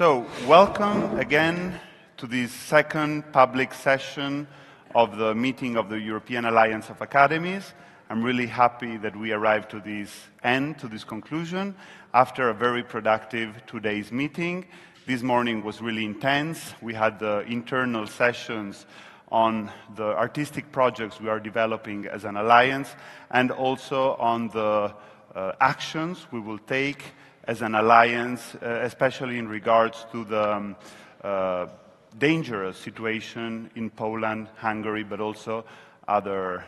So, welcome again to this second public session of the meeting of the European Alliance of Academies. I'm really happy that we arrived to this end, to this conclusion, after a very productive 2 days meeting. This morning was really intense. We had the internal sessions on the artistic projects we are developing as an alliance, and also on the actions we will take as an alliance, especially in regards to the dangerous situation in Poland, Hungary, but also other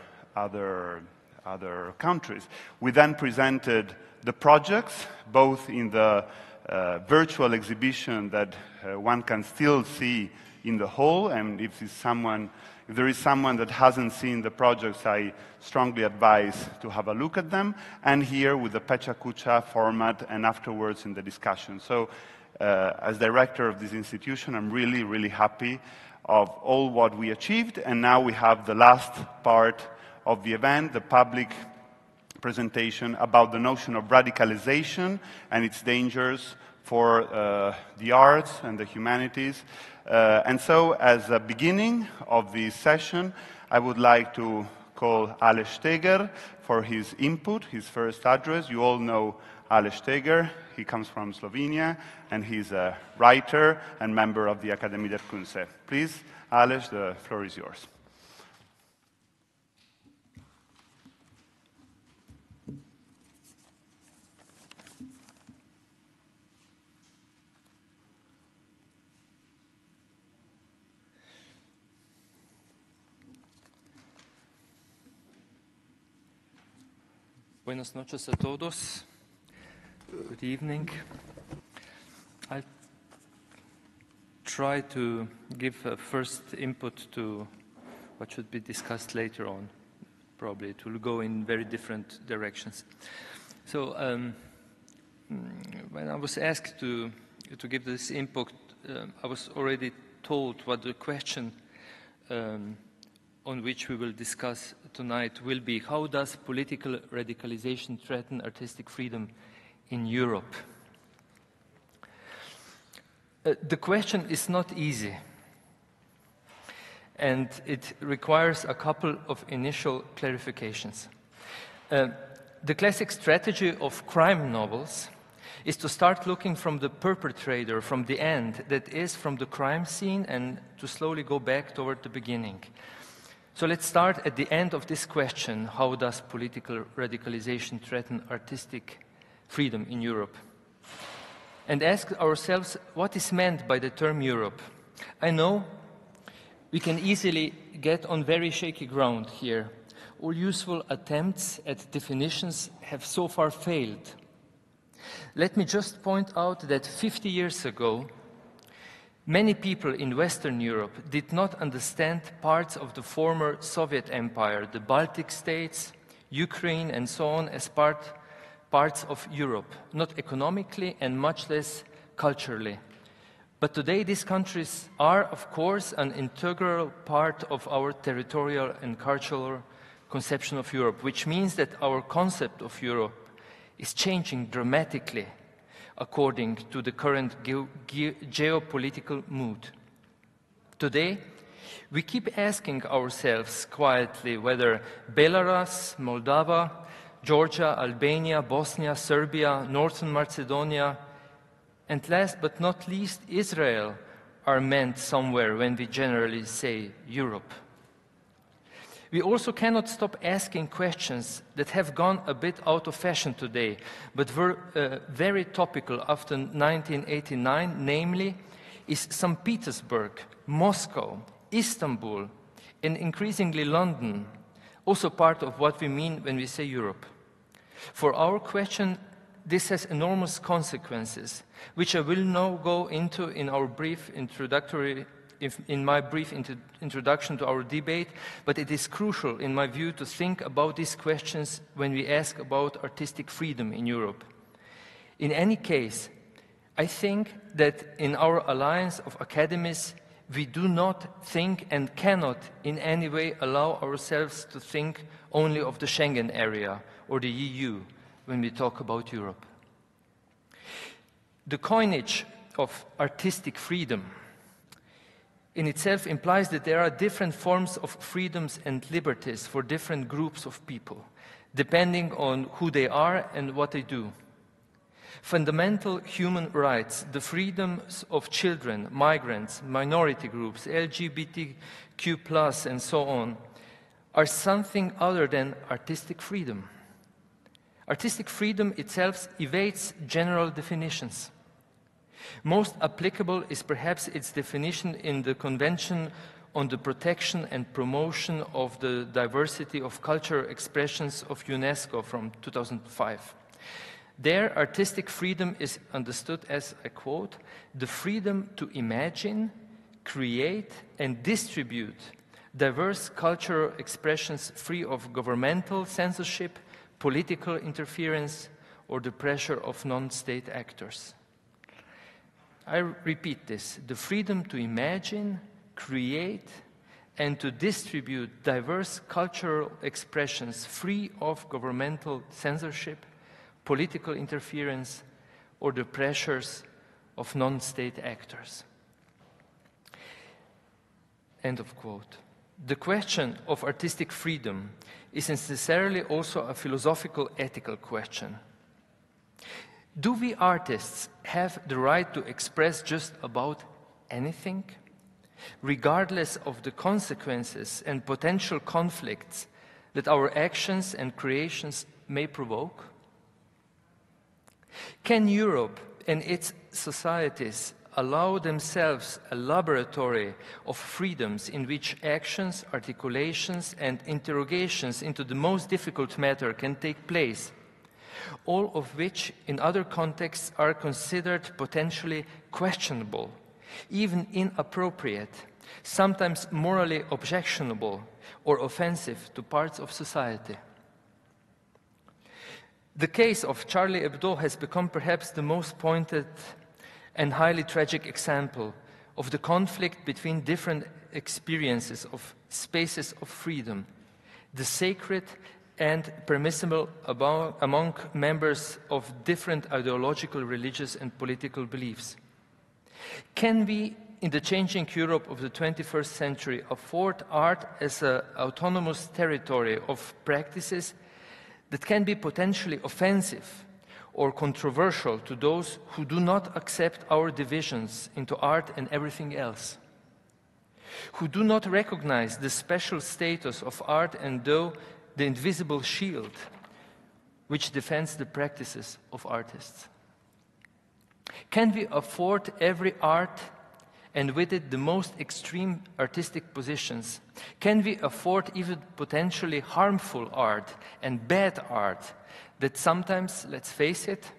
countries. We then presented the projects, both in the virtual exhibition that one can still see in the hall, and if there is someone that hasn't seen the projects, I strongly advise to have a look at them, and here with the Pecha Kucha format and afterwards in the discussion. So as director of this institution, I'm really, really happy of all what we achieved, and now we have the last part of the event, the public presentation about the notion of radicalization and its dangers for the arts and the humanities. And so, as a beginning of this session, I would like to call Aleš Šteger for his input, his first address. You all know Aleš Šteger. He comes from Slovenia, and he's a writer and member of the Akademie der Künste. Please, Aleš, the floor is yours. Buenas noches a todos. Good evening. I'll try to give a first input to what should be discussed later on. Probably it will go in very different directions. So when I was asked to give this input, I was already told what the question on which we will discuss tonight will be: how does political radicalization threaten artistic freedom in Europe? The question is not easy, and it requires a couple of initial clarifications. The classic strategy of crime novels is to start looking from the perpetrator, from the end, that is, from the crime scene, and to slowly go back toward the beginning. So let's start at the end of this question: how does political radicalization threaten artistic freedom in Europe? And ask ourselves what is meant by the term Europe. I know we can easily get on very shaky ground here. All useful attempts at definitions have so far failed. Let me just point out that 50 years ago, many people in Western Europe did not understand parts of the former Soviet Empire, the Baltic states, Ukraine, and so on, as parts of Europe, not economically and much less culturally. But today these countries are, of course, an integral part of our territorial and cultural conception of Europe, which means that our concept of Europe is changing dramatically according to the current geopolitical mood. Today, we keep asking ourselves quietly whether Belarus, Moldova, Georgia, Albania, Bosnia, Serbia, Northern Macedonia, and last but not least, Israel, are meant somewhere when we generally say Europe. We also cannot stop asking questions that have gone a bit out of fashion today, but were very topical after 1989, namely, is St. Petersburg, Moscow, Istanbul, and increasingly London also part of what we mean when we say Europe? For our question, this has enormous consequences, which I will now go into in our brief in my brief introduction to our debate, but it is crucial, in my view, to think about these questions when we ask about artistic freedom in Europe. In any case, I think that in our alliance of academies, we do not think and cannot in any way allow ourselves to think only of the Schengen area or the EU when we talk about Europe. The coinage of artistic freedom in itself implies that there are different forms of freedoms and liberties for different groups of people, depending on who they are and what they do. Fundamental human rights, the freedoms of children, migrants, minority groups, LGBTQ+, and so on, are something other than artistic freedom. Artistic freedom itself evades general definitions. Most applicable is perhaps its definition in the Convention on the Protection and Promotion of the Diversity of Cultural Expressions of UNESCO from 2005. There, artistic freedom is understood as, I quote, the freedom to imagine, create, and distribute diverse cultural expressions free of governmental censorship, political interference, or the pressure of non-state actors. I repeat this, the freedom to imagine, create, and to distribute diverse cultural expressions free of governmental censorship, political interference, or the pressures of non-state actors. End of quote. The question of artistic freedom is necessarily also a philosophical, ethical question. Do we artists have the right to express just about anything, regardless of the consequences and potential conflicts that our actions and creations may provoke? Can Europe and its societies allow themselves a laboratory of freedoms in which actions, articulations, and interrogations into the most difficult matter can take place, all of which in other contexts are considered potentially questionable, even inappropriate, sometimes morally objectionable or offensive to parts of society? The case of Charlie Hebdo has become perhaps the most pointed and highly tragic example of the conflict between different experiences of spaces of freedom, the sacred and permissible among members of different ideological, religious, and political beliefs. Can we, in the changing Europe of the 21st century, afford art as an autonomous territory of practices that can be potentially offensive or controversial to those who do not accept our divisions into art and everything else, who do not recognize the special status of art and though the invisible shield which defends the practices of artists? Can we afford every art and with it the most extreme artistic positions? Can we afford even potentially harmful art and bad art that sometimes, let's face it,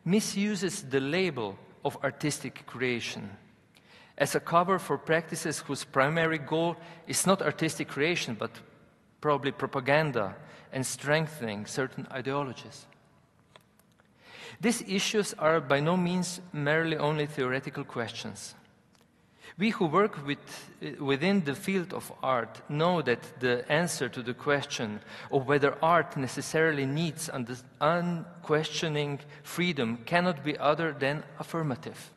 misuses the label of artistic creation as a cover for practices whose primary goal is not artistic creation, but probably propaganda and strengthening certain ideologies? These issues are by no means merely only theoretical questions. We who work within the field of art know that the answer to the question of whether art necessarily needs unquestioning freedom cannot be other than affirmative.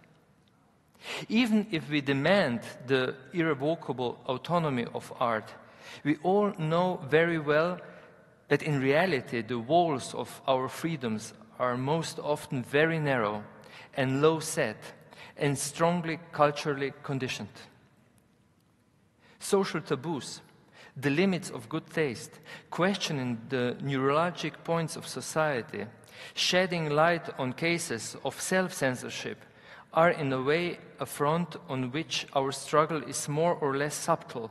Even if we demand the irrevocable autonomy of art, we all know very well that in reality the walls of our freedoms are most often very narrow and low set and strongly culturally conditioned. Social taboos, the limits of good taste, questioning the neurologic points of society, shedding light on cases of self-censorship are in a way a front on which our struggle is more or less subtle,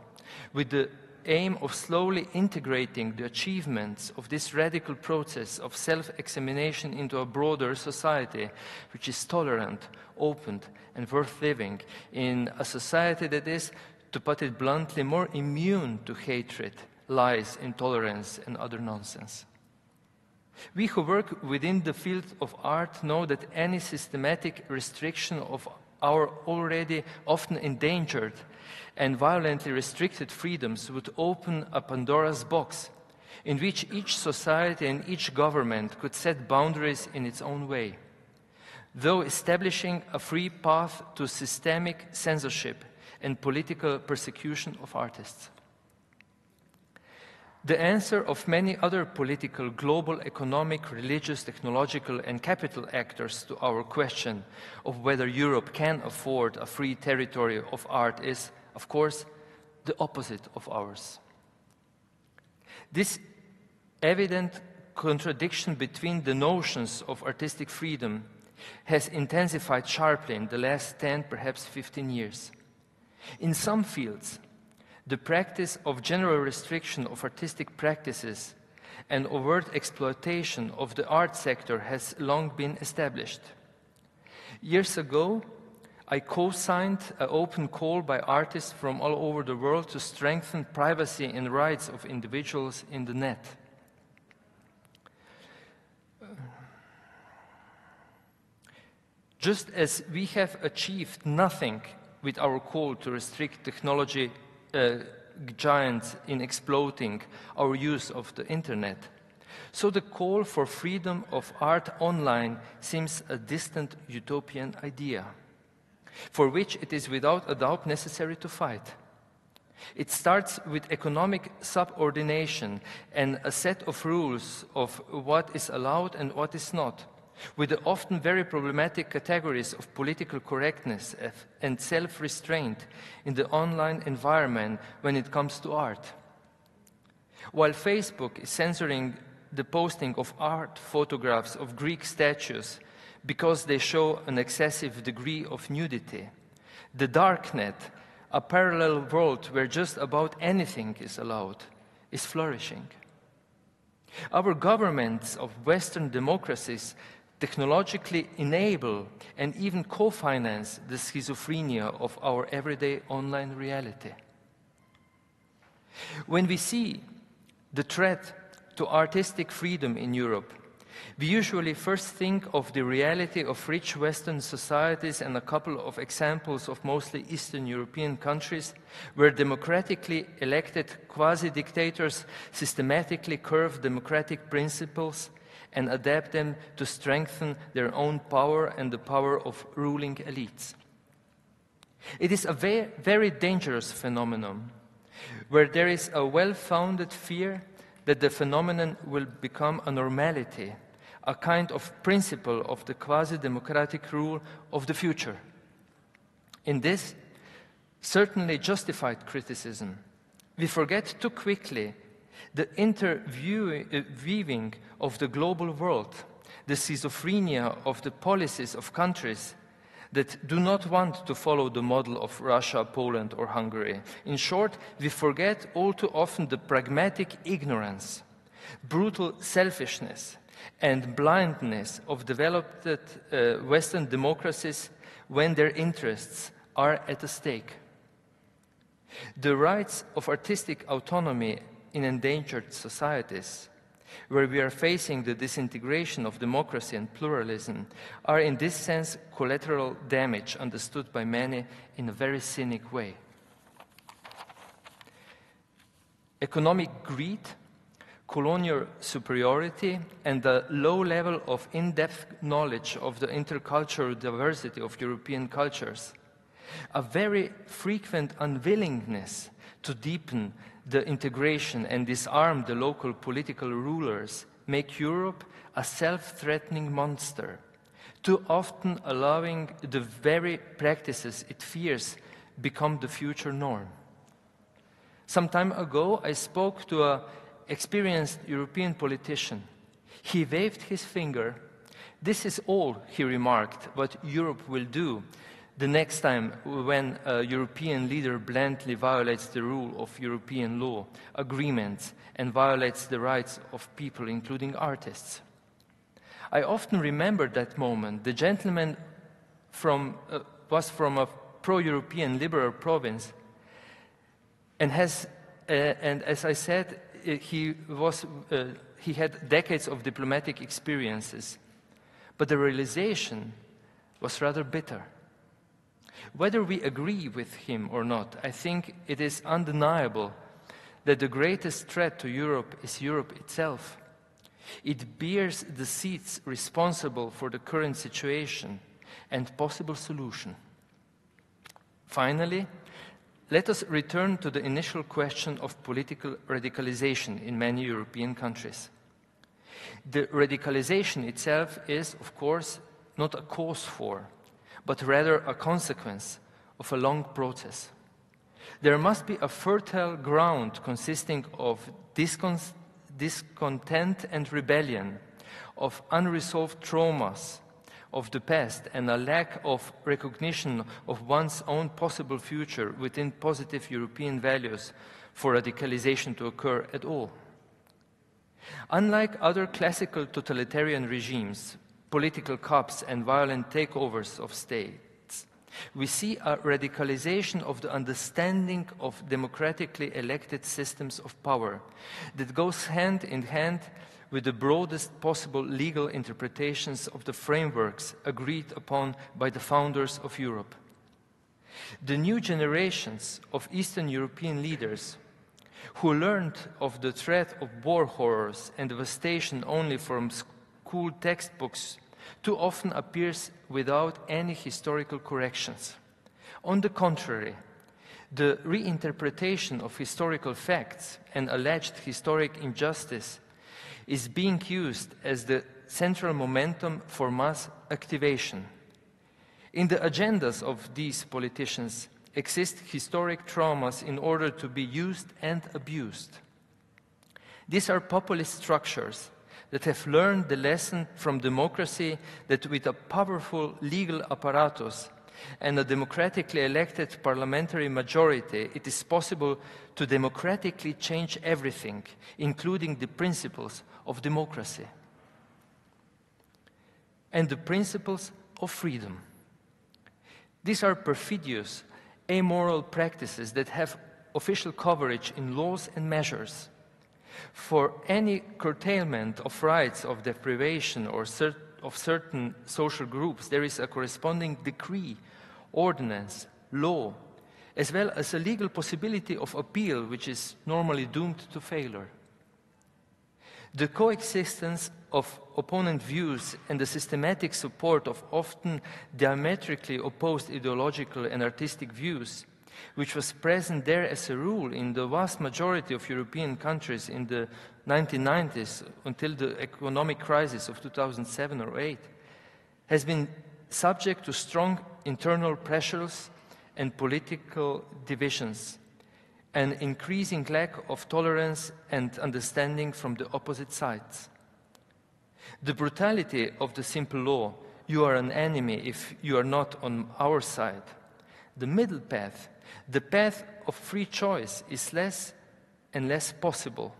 with the aim of slowly integrating the achievements of this radical process of self-examination into a broader society, which is tolerant, open, and worth living, in a society that is, to put it bluntly, more immune to hatred, lies, intolerance, and other nonsense. We who work within the field of art know that any systematic restriction of our already often endangered and violently restricted freedoms would open a Pandora's box in which each society and each government could set boundaries in its own way. though establishing a free path to systemic censorship and political persecution of artists. The answer of many other political, global, economic, religious, technological, and capital actors to our question of whether Europe can afford a free territory of art is, of course, the opposite of ours. This evident contradiction between the notions of artistic freedom has intensified sharply in the last 10, perhaps 15 years. In some fields, the practice of general restriction of artistic practices and overt exploitation of the art sector has long been established. Years ago, I co-signed an open call by artists from all over the world to strengthen privacy and rights of individuals in the net. Just as we have achieved nothing with our call to restrict technology giants in exploiting our use of the internet, so the call for freedom of art online seems a distant utopian idea, for which it is without a doubt necessary to fight. It starts with economic subordination and a set of rules of what is allowed and what is not, with the often very problematic categories of political correctness and self-restraint in the online environment when it comes to art. While Facebook is censoring the posting of art photographs of Greek statues because they show an excessive degree of nudity, the darknet, a parallel world where just about anything is allowed, is flourishing. Our governments of Western democracies technologically enable and even co-finance the schizophrenia of our everyday online reality. When we see the threat to artistic freedom in Europe, we usually first think of the reality of rich Western societies and a couple of examples of mostly Eastern European countries where democratically elected quasi-dictators systematically curve democratic principles and adapt them to strengthen their own power and the power of ruling elites. It is a very dangerous phenomenon, where there is a well-founded fear that the phenomenon will become a normality, a kind of principle of the quasi-democratic rule of the future. In this certainly justified criticism, we forget too quickly the interweaving of the global world, the schizophrenia of the policies of countries that do not want to follow the model of Russia, Poland, or Hungary. In short, we forget all too often the pragmatic ignorance, brutal selfishness, and blindness of developed Western democracies when their interests are at stake. The rights of artistic autonomy in endangered societies, where we are facing the disintegration of democracy and pluralism, are in this sense collateral damage understood by many in a very cynic way. Economic greed, colonial superiority, and the low level of in-depth knowledge of the intercultural diversity of European cultures, a very frequent unwillingness to deepen the integration and disarm the local political rulers make Europe a self-threatening monster, too often allowing the very practices it fears become the future norm. Some time ago, I spoke to an experienced European politician. He waved his finger. "This is all," he remarked, "what Europe will do the next time when a European leader bluntly violates the rule of European law, agreements, and violates the rights of people, including artists." I often remember that moment. The gentleman was from a pro-European liberal province, and as I said, he had decades of diplomatic experiences, but the realization was rather bitter. Whether we agree with him or not, I think it is undeniable that the greatest threat to Europe is Europe itself. It bears the seeds responsible for the current situation and possible solution. Finally, let us return to the initial question of political radicalization in many European countries. The radicalization itself is, of course, not a cause for, but rather a consequence of a long process. There must be a fertile ground consisting of discontent and rebellion, of unresolved traumas of the past, and a lack of recognition of one's own possible future within positive European values for radicalization to occur at all. Unlike other classical totalitarian regimes, political coups and violent takeovers of states, we see a radicalization of the understanding of democratically elected systems of power that goes hand in hand with the broadest possible legal interpretations of the frameworks agreed upon by the founders of Europe. The new generations of Eastern European leaders who learned of the threat of war horrors and devastation only from school textbooks too often appears without any historical corrections. On the contrary, the reinterpretation of historical facts and alleged historic injustice is being used as the central momentum for mass activation. In the agendas of these politicians exist historic traumas in order to be used and abused. These are populist structures that have learned the lesson from democracy that with a powerful legal apparatus and a democratically elected parliamentary majority, it is possible to democratically change everything, including the principles of democracy and the principles of freedom. These are perfidious, amoral practices that have official coverage in laws and measures. For any curtailment of rights of deprivation or of certain social groups, there is a corresponding decree, ordinance, law, as well as a legal possibility of appeal, which is normally doomed to failure. The coexistence of opponent views and the systematic support of often diametrically opposed ideological and artistic views, which was present there as a rule in the vast majority of European countries in the 1990s until the economic crisis of 2007 or 2008, has been subject to strong internal pressures and political divisions, an increasing lack of tolerance and understanding from the opposite sides. The brutality of the simple law, you are an enemy if you are not on our side. The middle path, the path of free choice, is less and less possible.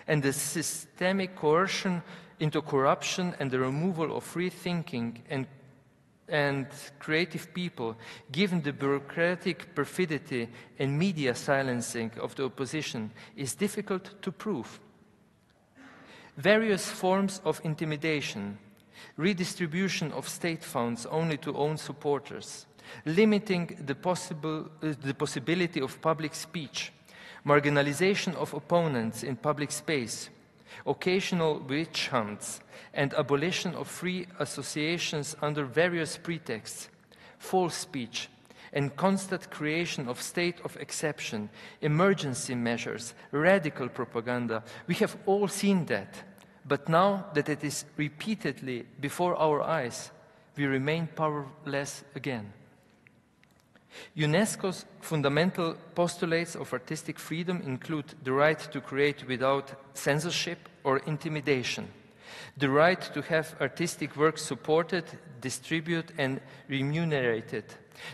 And the systemic coercion into corruption and the removal of free thinking and creative people, given the bureaucratic perfidy and media silencing of the opposition, is difficult to prove. Various forms of intimidation, redistribution of state funds only to own supporters, limiting the possibility of public speech, marginalization of opponents in public space, occasional witch hunts, and abolition of free associations under various pretexts, false speech, and constant creation of state of exception, emergency measures, radical propaganda. We have all seen that, but now that it is repeatedly before our eyes, we remain powerless again. UNESCO's fundamental postulates of artistic freedom include the right to create without censorship or intimidation, the right to have artistic works supported, distributed, and remunerated,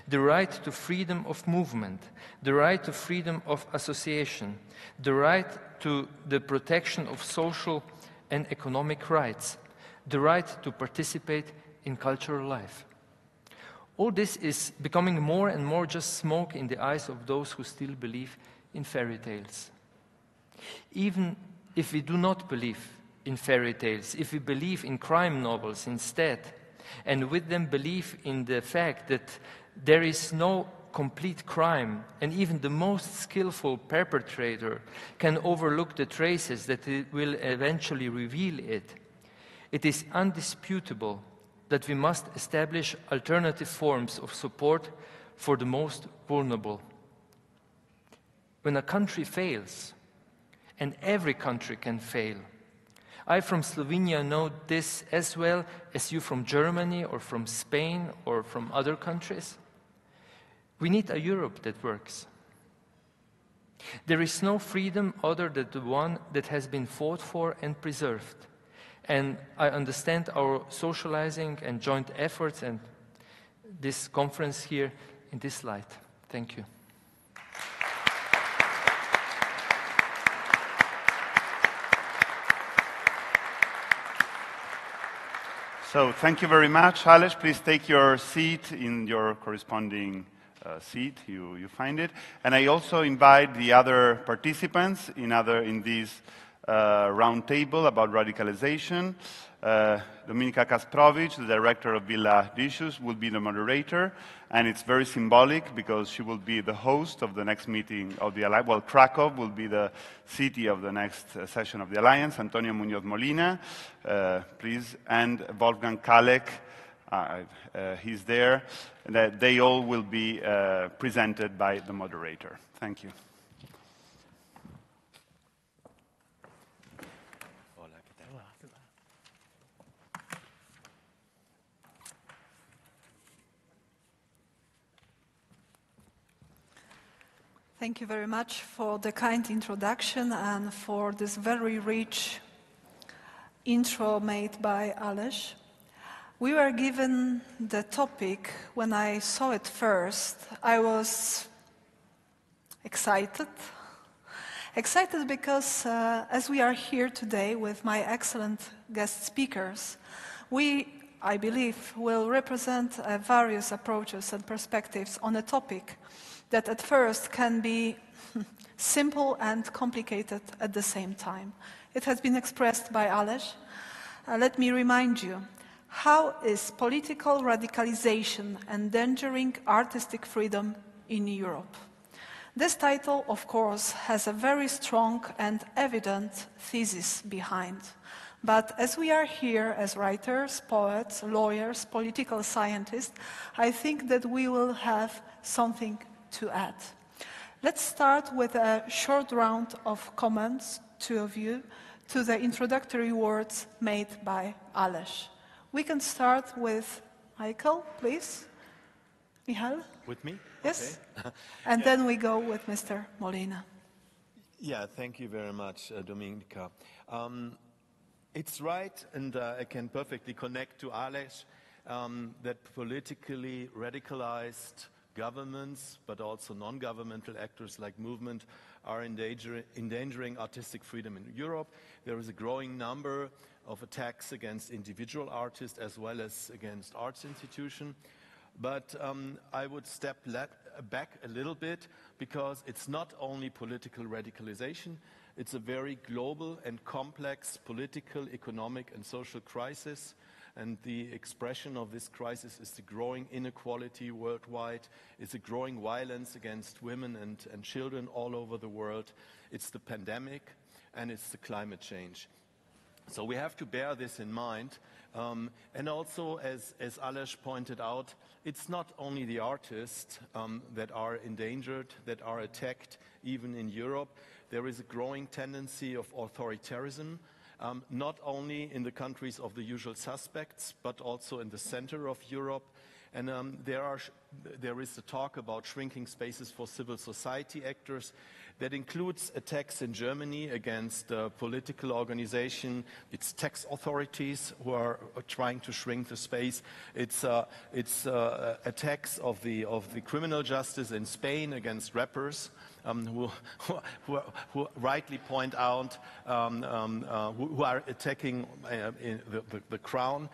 the right to freedom of movement, the right to freedom of association, the right to the protection of social and economic rights, the right to participate in cultural life. All this is becoming more and more just smoke in the eyes of those who still believe in fairy tales. Even if we do not believe in fairy tales, if we believe in crime novels instead, and with them believe in the fact that there is no complete crime, and even the most skillful perpetrator can overlook the traces that will eventually reveal it, it is undisputable that we must establish alternative forms of support for the most vulnerable. When a country fails, and every country can fail, I from Slovenia know this as well as you from Germany or from Spain or from other countries. We need a Europe that works. There is no freedom other than the one that has been fought for and preserved. And I understand our socializing and joint efforts and this conference here in this light. Thank you. So thank you very much, Aleš. Please take your seat in your corresponding seat. You find it. And I also invite the other participants in this round table about radicalization. Dominika Kasprowicz, the director of Villa Decius, will be the moderator, and it's very symbolic because she will be the host of the next meeting of the Alliance. Well, Kraków will be the city of the next session of the Alliance. Antonio Muñoz Molina, please, and Wolfgang Kaleck, he's there. They all will be presented by the moderator. Thank you. Thank you very much for the kind introduction and for this very rich intro made by Aleš. We were given the topic. When I saw it first, I was excited. Excited because as we are here today with my excellent guest speakers, we, I believe, will represent various approaches and perspectives on a topic that at first can be simple and complicated at the same time. It has been expressed by Aleš. Let me remind you, how is political radicalization endangering artistic freedom in Europe? This title, of course, has a very strong and evident thesis behind. But as we are here as writers, poets, lawyers, political scientists, I think that we will have something to add. Let's start with a short round of comments, two of you, to the introductory words made by Aleš. We can start with Michael, please. Michal? With me? Yes. Okay. And then we go with Mr. Molina. Yeah, thank you very much, Dominika. It's right, and I can perfectly connect to Aleš, that politically radicalized governments, but also non-governmental actors like movement, are endangering artistic freedom in Europe. There is a growing number of attacks against individual artists as well as against arts institutions. But I would step back a little bit, because it's not only political radicalization, it's a very global and complex political, economic and social crisis. And the expression of this crisis is the growing inequality worldwide. It's a growing violence against women and children all over the world. It's the pandemic, and it's the climate change. So we have to bear this in mind. And also, as Aleš pointed out, it's not only the artists that are endangered, that are attacked, even in Europe. There is a growing tendency of authoritarianism, not only in the countries of the usual suspects, but also in the center of Europe. And there is a talk about shrinking spaces for civil society actors. That includes attacks in Germany against political organization. It's tax authorities who are trying to shrink the space. It's attacks of the criminal justice in Spain against rappers. Who rightly point out who are attacking the crown.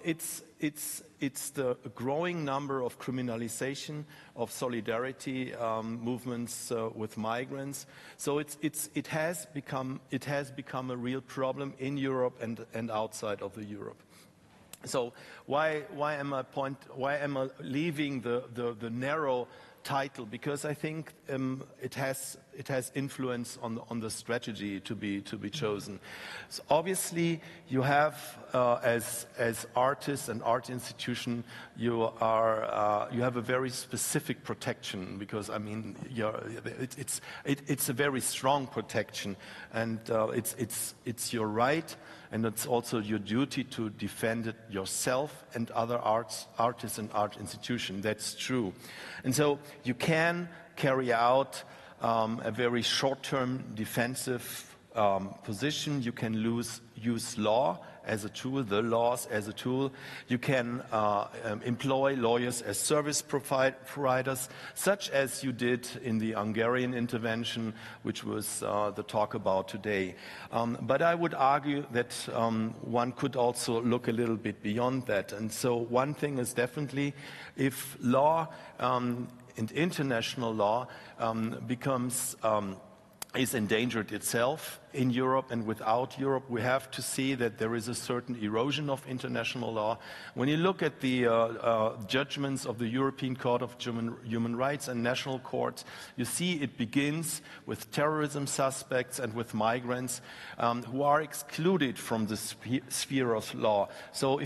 It's the growing number of criminalization of solidarity movements with migrants. So it has become a real problem in Europe and outside of the Europe. So why am I leaving the narrow title because I think it has influence on the strategy to be chosen. So obviously, you have as artists and art institution, you have a very specific protection because I mean it's a very strong protection, and it's your right. And it's also your duty to defend it yourself and other artists and art institutions. That's true. And so you can carry out a very short-term defensive position. You can use law as a tool, the laws as a tool. You can employ lawyers as service providers, such as you did in the Hungarian intervention, which was the talk about today. But I would argue that one could also look a little bit beyond that. And so one thing is definitely if law and international law is endangered itself in Europe and without Europe, we have to see that there is a certain erosion of international law. When you look at the judgments of the European Court of Human Rights and national courts, you see it begins with terrorism suspects and with migrants who are excluded from the sphere of law. So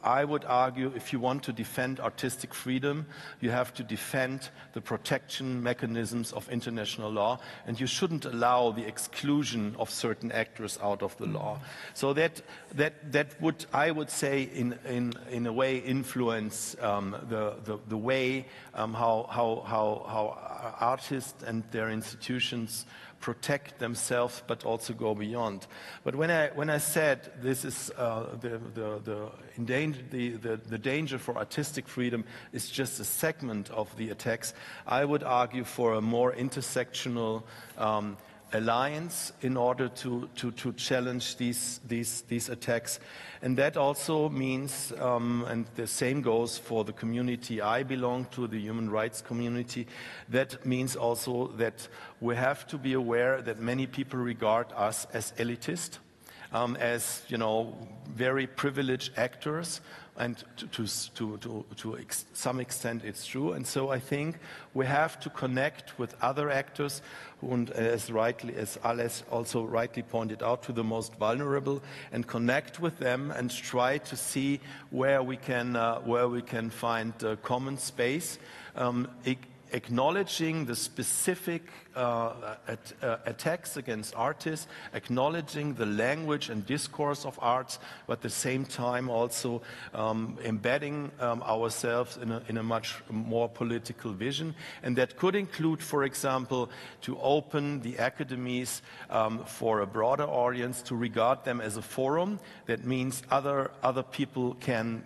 I would argue if you want to defend artistic freedom, you have to defend the protection mechanisms of international law, and you shouldn't allow the exclusion of certain actors out of the law. So that would, I would say, in a way influence the way how artists and their institutions protect themselves, but also go beyond. But when I said this is the danger for artistic freedom is just a segment of the attacks, I would argue for a more intersectional alliance in order to challenge these attacks. And that also means, and the same goes for the community I belong to, the human rights community, that means also that we have to be aware that many people regard us as elitist, as, very privileged actors, and to some extent it's true. And so I think we have to connect with other actors who, as Aleš also rightly pointed out, to the most vulnerable, and connect with them and try to see where we can find common space, acknowledging the specific attacks against artists, acknowledging the language and discourse of arts, but at the same time also embedding ourselves in a much more political vision. And that could include, for example, to open the academies for a broader audience, to regard them as a forum. That means other people can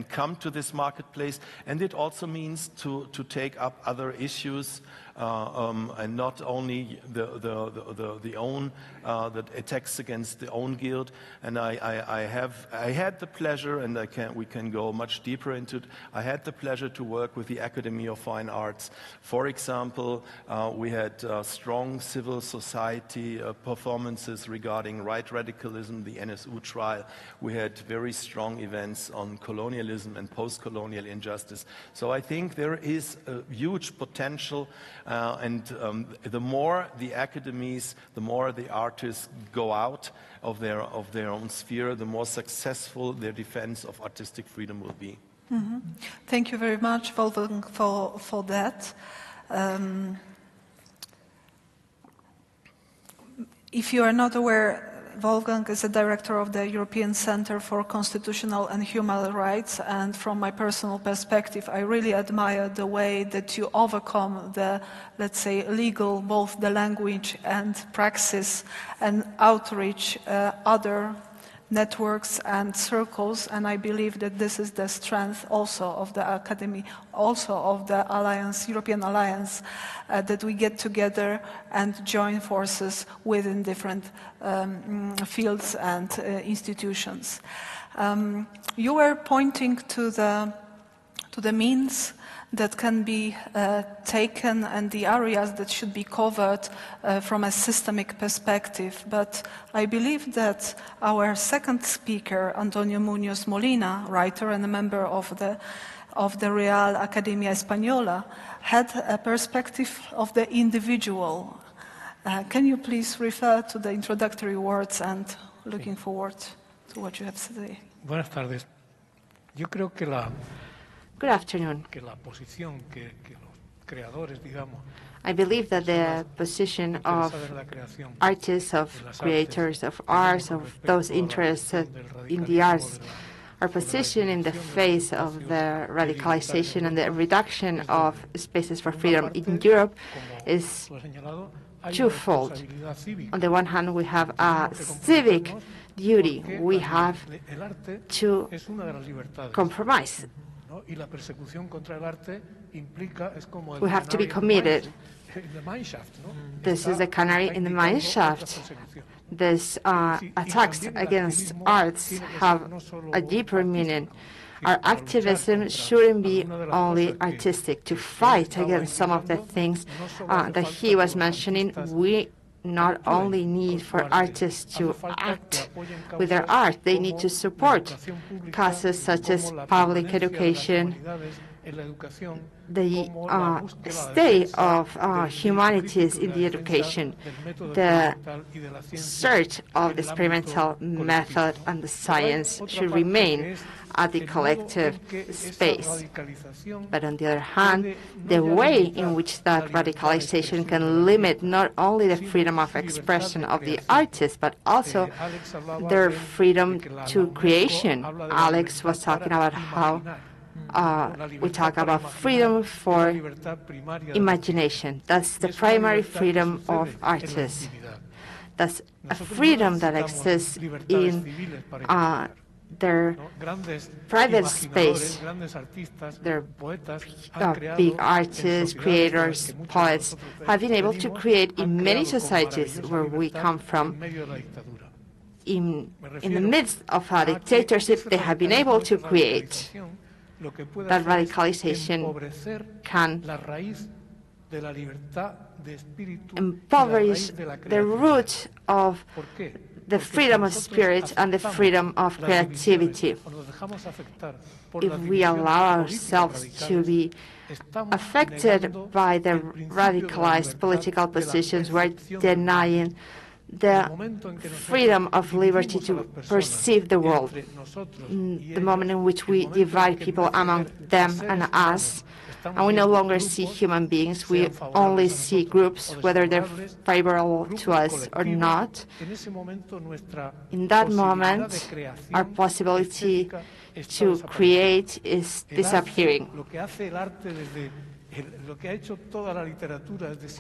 come to this marketplace, and it also means to take up other issues and not only the attacks against the own guild. And I had the pleasure, and we can go much deeper into it. I had the pleasure to work with the Academy of Fine Arts. For example, we had strong civil society performances regarding right radicalism, the NSU trial. We had very strong events on colonialism and post-colonial injustice. So I think there is a huge potential, and the more the academies, the more the artists go out of their own sphere, the more successful their defense of artistic freedom will be. Mm-hmm. Thank you very much, Wolfgang, for that. If you are not aware, Wolfgang is the director of the European Center for Constitutional and Human Rights, and from my personal perspective, I really admire the way that you overcome the, let's say, legal, both the language and praxis, and outreach other networks and circles, and I believe that this is the strength also of the Academy, also of the Alliance, European Alliance, that we get together and join forces within different fields and institutions. You were pointing to the means that can be taken and the areas that should be covered from a systemic perspective. But I believe that our second speaker, Antonio Muñoz Molina, writer and a member of the of the Real Academia Española had a perspective of the individual. Can you please refer to the introductory words and looking forward to what you have to say? Buenas tardes. Yo creo que Good afternoon. la posición que los creadores, digamos, I believe that the position of artists, of creators of arts, of those interested in the arts, our position in the face of the radicalization and the reduction of spaces for freedom in Europe is twofold. On the one hand, we have a civic duty. We have to compromise. We have to be committed. This is a canary in the mine shaft. These attacks against arts have a deeper meaning. Our activism shouldn't be only artistic. To fight against some of the things that he was mentioning, we not only need for artists to act with their art, they need to support causes such as public education, the state of humanities in the education, the search of the experimental method and the science should remain at the collective space. But on the other hand, the way in which that radicalization can limit not only the freedom of expression of the artists, but also their freedom to creation. Alex was talking about how we talk about freedom for imagination. That's the primary freedom of artists. That's a freedom that exists in their private space. Their big artists, creators, poets have been able to create in many societies where we come from. In the midst of a dictatorship, they have been able to create. That radicalization can impoverish the root of the freedom of spirit and the freedom of creativity. If we allow ourselves to be affected by the radicalized political positions, we're denying the freedom of liberty to perceive the world. The moment in which we divide people among them and us, and we no longer see human beings, we only see groups, whether they're favorable to us or not. In that moment, our possibility to create is disappearing.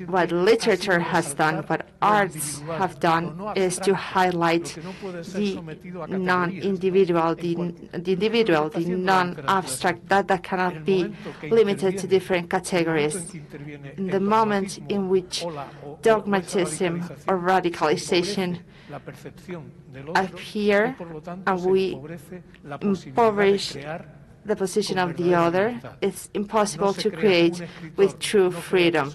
What literature has done, what arts have done, is to highlight the non-individual, the non-abstract, that cannot be limited to different categories. In the moment in which dogmatism or radicalization appear and we impoverish the position of the other, it's impossible to create with true freedom.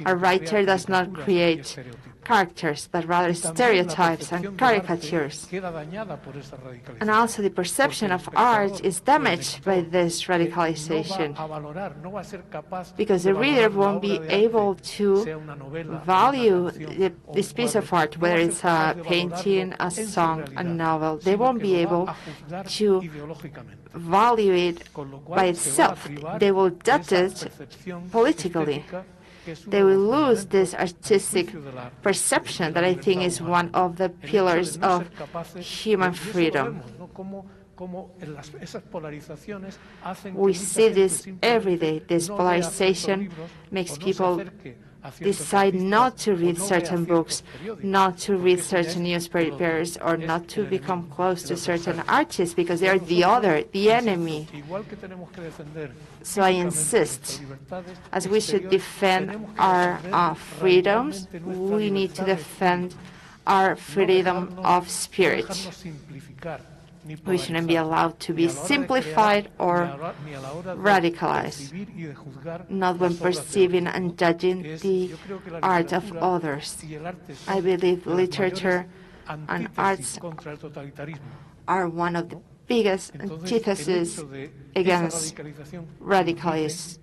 A writer does not create characters, but rather stereotypes and caricatures. And also the perception of art is damaged by this radicalization, because the reader won't be able to value this piece of art, whether it's a painting, a song, a novel. They won't be able to value it by itself. They will judge it politically. They will lose this artistic perception that I think is one of the pillars of human freedom. We see this every day. This polarization makes people decide not to read certain books, not to read certain newspapers, or not to become close to certain artists because they are the other, the enemy. So I insist, as we should defend our freedoms, we need to defend our freedom of spirit. We shouldn't be allowed to be simplified or radicalized, not when perceiving and judging the art of others. I believe literature and arts are one of the biggest antithesis against radicalism.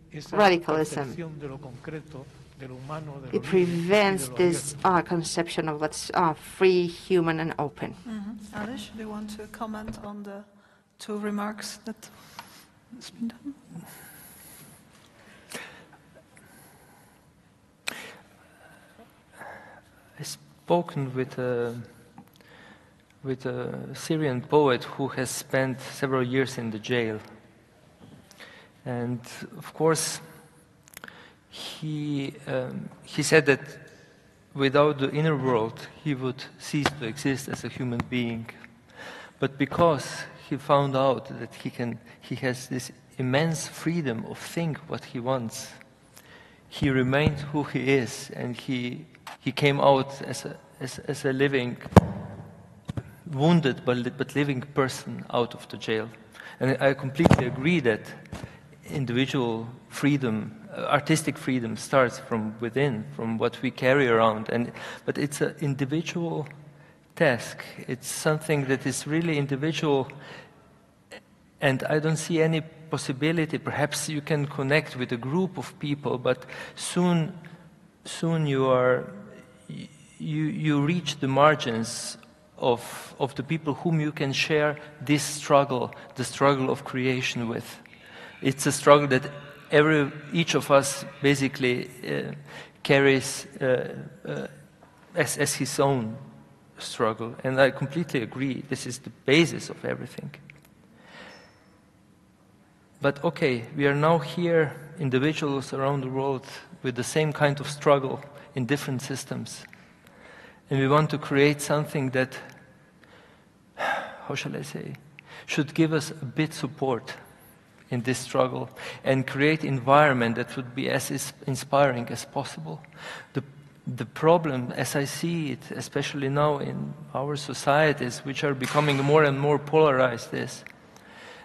It prevents this conception of what's free, human, and open. Aleš, do you want to comment on the two remarks that has been done? I've spoken with a Syrian poet who has spent several years in the jail. And of course, he said that without the inner world, he would cease to exist as a human being. But because he found out that he has this immense freedom of think what he wants, he remained who he is, and he came out as a living, wounded but living person out of the jail. And I completely agree that individual freedom, artistic freedom, starts from within, from what we carry around. But it's an individual task. It's something that is really individual, and I don't see any possibility. Perhaps you can connect with a group of people, but soon you reach the margins of the people whom you can share this struggle, the struggle of creation with. It's a struggle that each of us basically carries as his own struggle. And I completely agree, this is the basis of everything. But okay, we are now here, individuals around the world, with the same kind of struggle in different systems. And we want to create something that, how shall I say, should give us a bit support in this struggle and create environment that would be as inspiring as possible. The problem, as I see it, especially now in our societies, which are becoming more and more polarized, is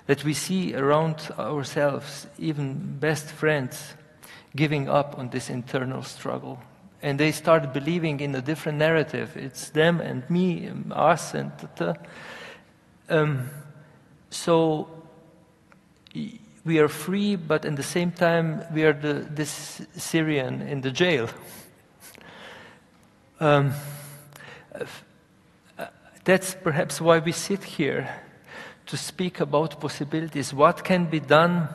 that we see around ourselves, even best friends, giving up on this internal struggle. And they start believing in a different narrative. It's them and me, and us, and so we are free, but at the same time we are this Syrian in the jail. That's perhaps why we sit here, to speak about possibilities. What can be done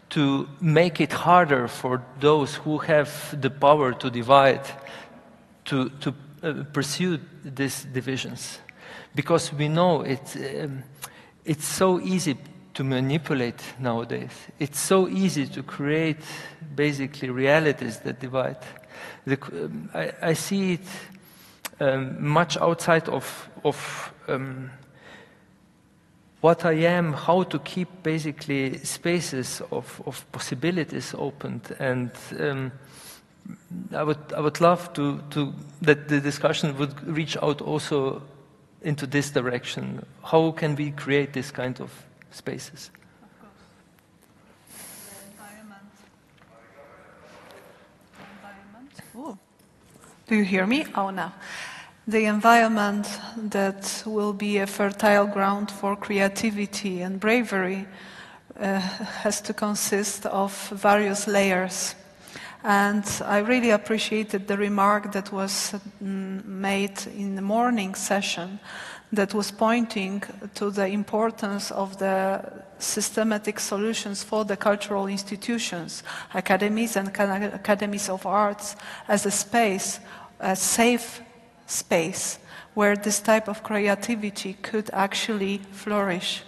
to make it harder for those who have the power to divide, to pursue these divisions? Because we know it's so easy to manipulate nowadays. It's so easy to create basically realities that divide. I see it much outside of what I am, how to keep basically spaces of possibilities opened. And I would love that the discussion would reach out also into this direction. How can we create this kind of spaces? Of course. The environment. Oh. Do you hear me? Oh, no. The environment that will be a fertile ground for creativity and bravery has to consist of various layers. And I really appreciated the remark that was made in the morning session that was pointing to the importance of the systematic solutions for the cultural institutions, academies and academies of arts, as a space, a safe space where this type of creativity could actually flourish.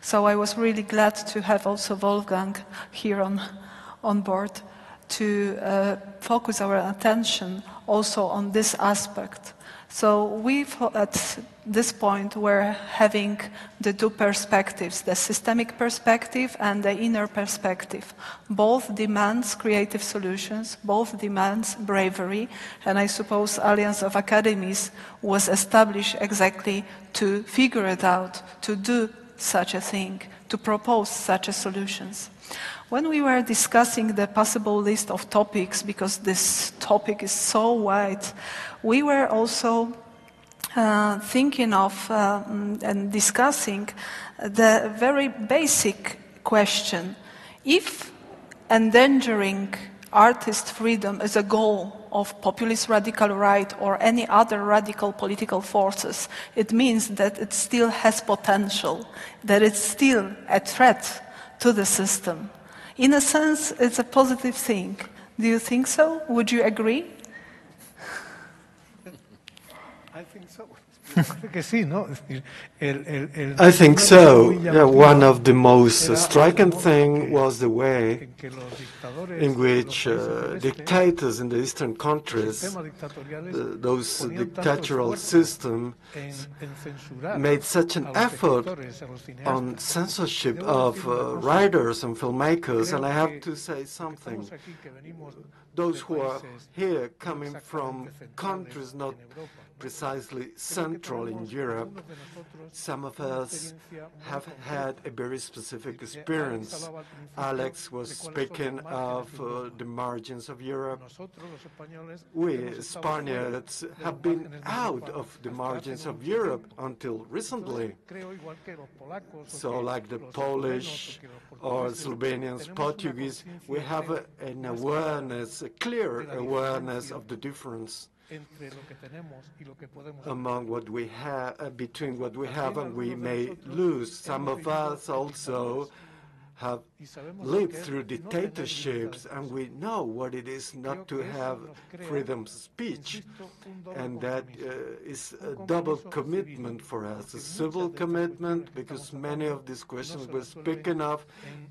So I was really glad to have also Wolfgang here on board to focus our attention also on this aspect. So we've, at this point, we're having the two perspectives, the systemic perspective and the inner perspective. Both demands creative solutions, both demands bravery, and I suppose Alliance of Academies was established exactly to figure it out, to do such a thing, to propose such a solutions. When we were discussing the possible list of topics, because this topic is so wide, we were also thinking of and discussing the very basic question: if endangering artist freedom is a goal of populist radical right or any other radical political forces, it means that it still has potential, that it's still a threat to the system. In a sense, it's a positive thing. Do you think so? Would you agree? I think so. I think so. One of the most striking things was the way in which dictators in the eastern countries, those dictatorial systems, made such an effort on censorship of writers and filmmakers. And I have to say something. Those who are here coming from countries not precisely central in Europe, some of us have had a very specific experience. Alex was speaking of the margins of Europe. We, Spaniards, have been out of the margins of Europe until recently. So like the Polish or Slovenians, Portuguese, we have an awareness, a clear awareness of the difference among what we have, between what we have and we may lose. Some of us also have lived through dictatorships, and we know what it is not to have freedom of speech. And that is a double commitment for us, a civil commitment, because many of these questions we're speaking of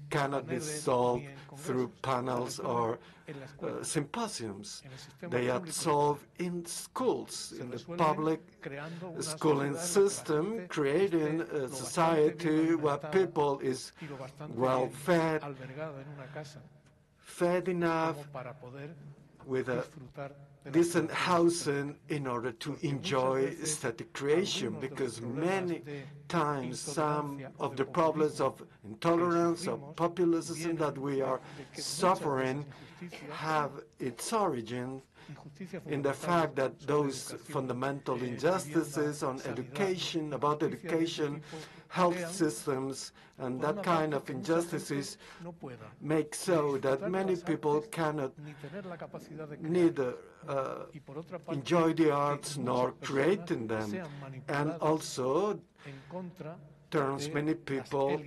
cannot be solved through panels or symposiums. They are solved in schools, in the public schooling system, creating a society where people is well fed, fed enough, with a decent housing in order to enjoy static creation, because many times some of the problems of intolerance, of populism that we are suffering have its origin in the fact that those fundamental injustices on education, about education, health systems, and that kind of injustices make so that many people cannot neither enjoy the arts nor creating them, and also turns many people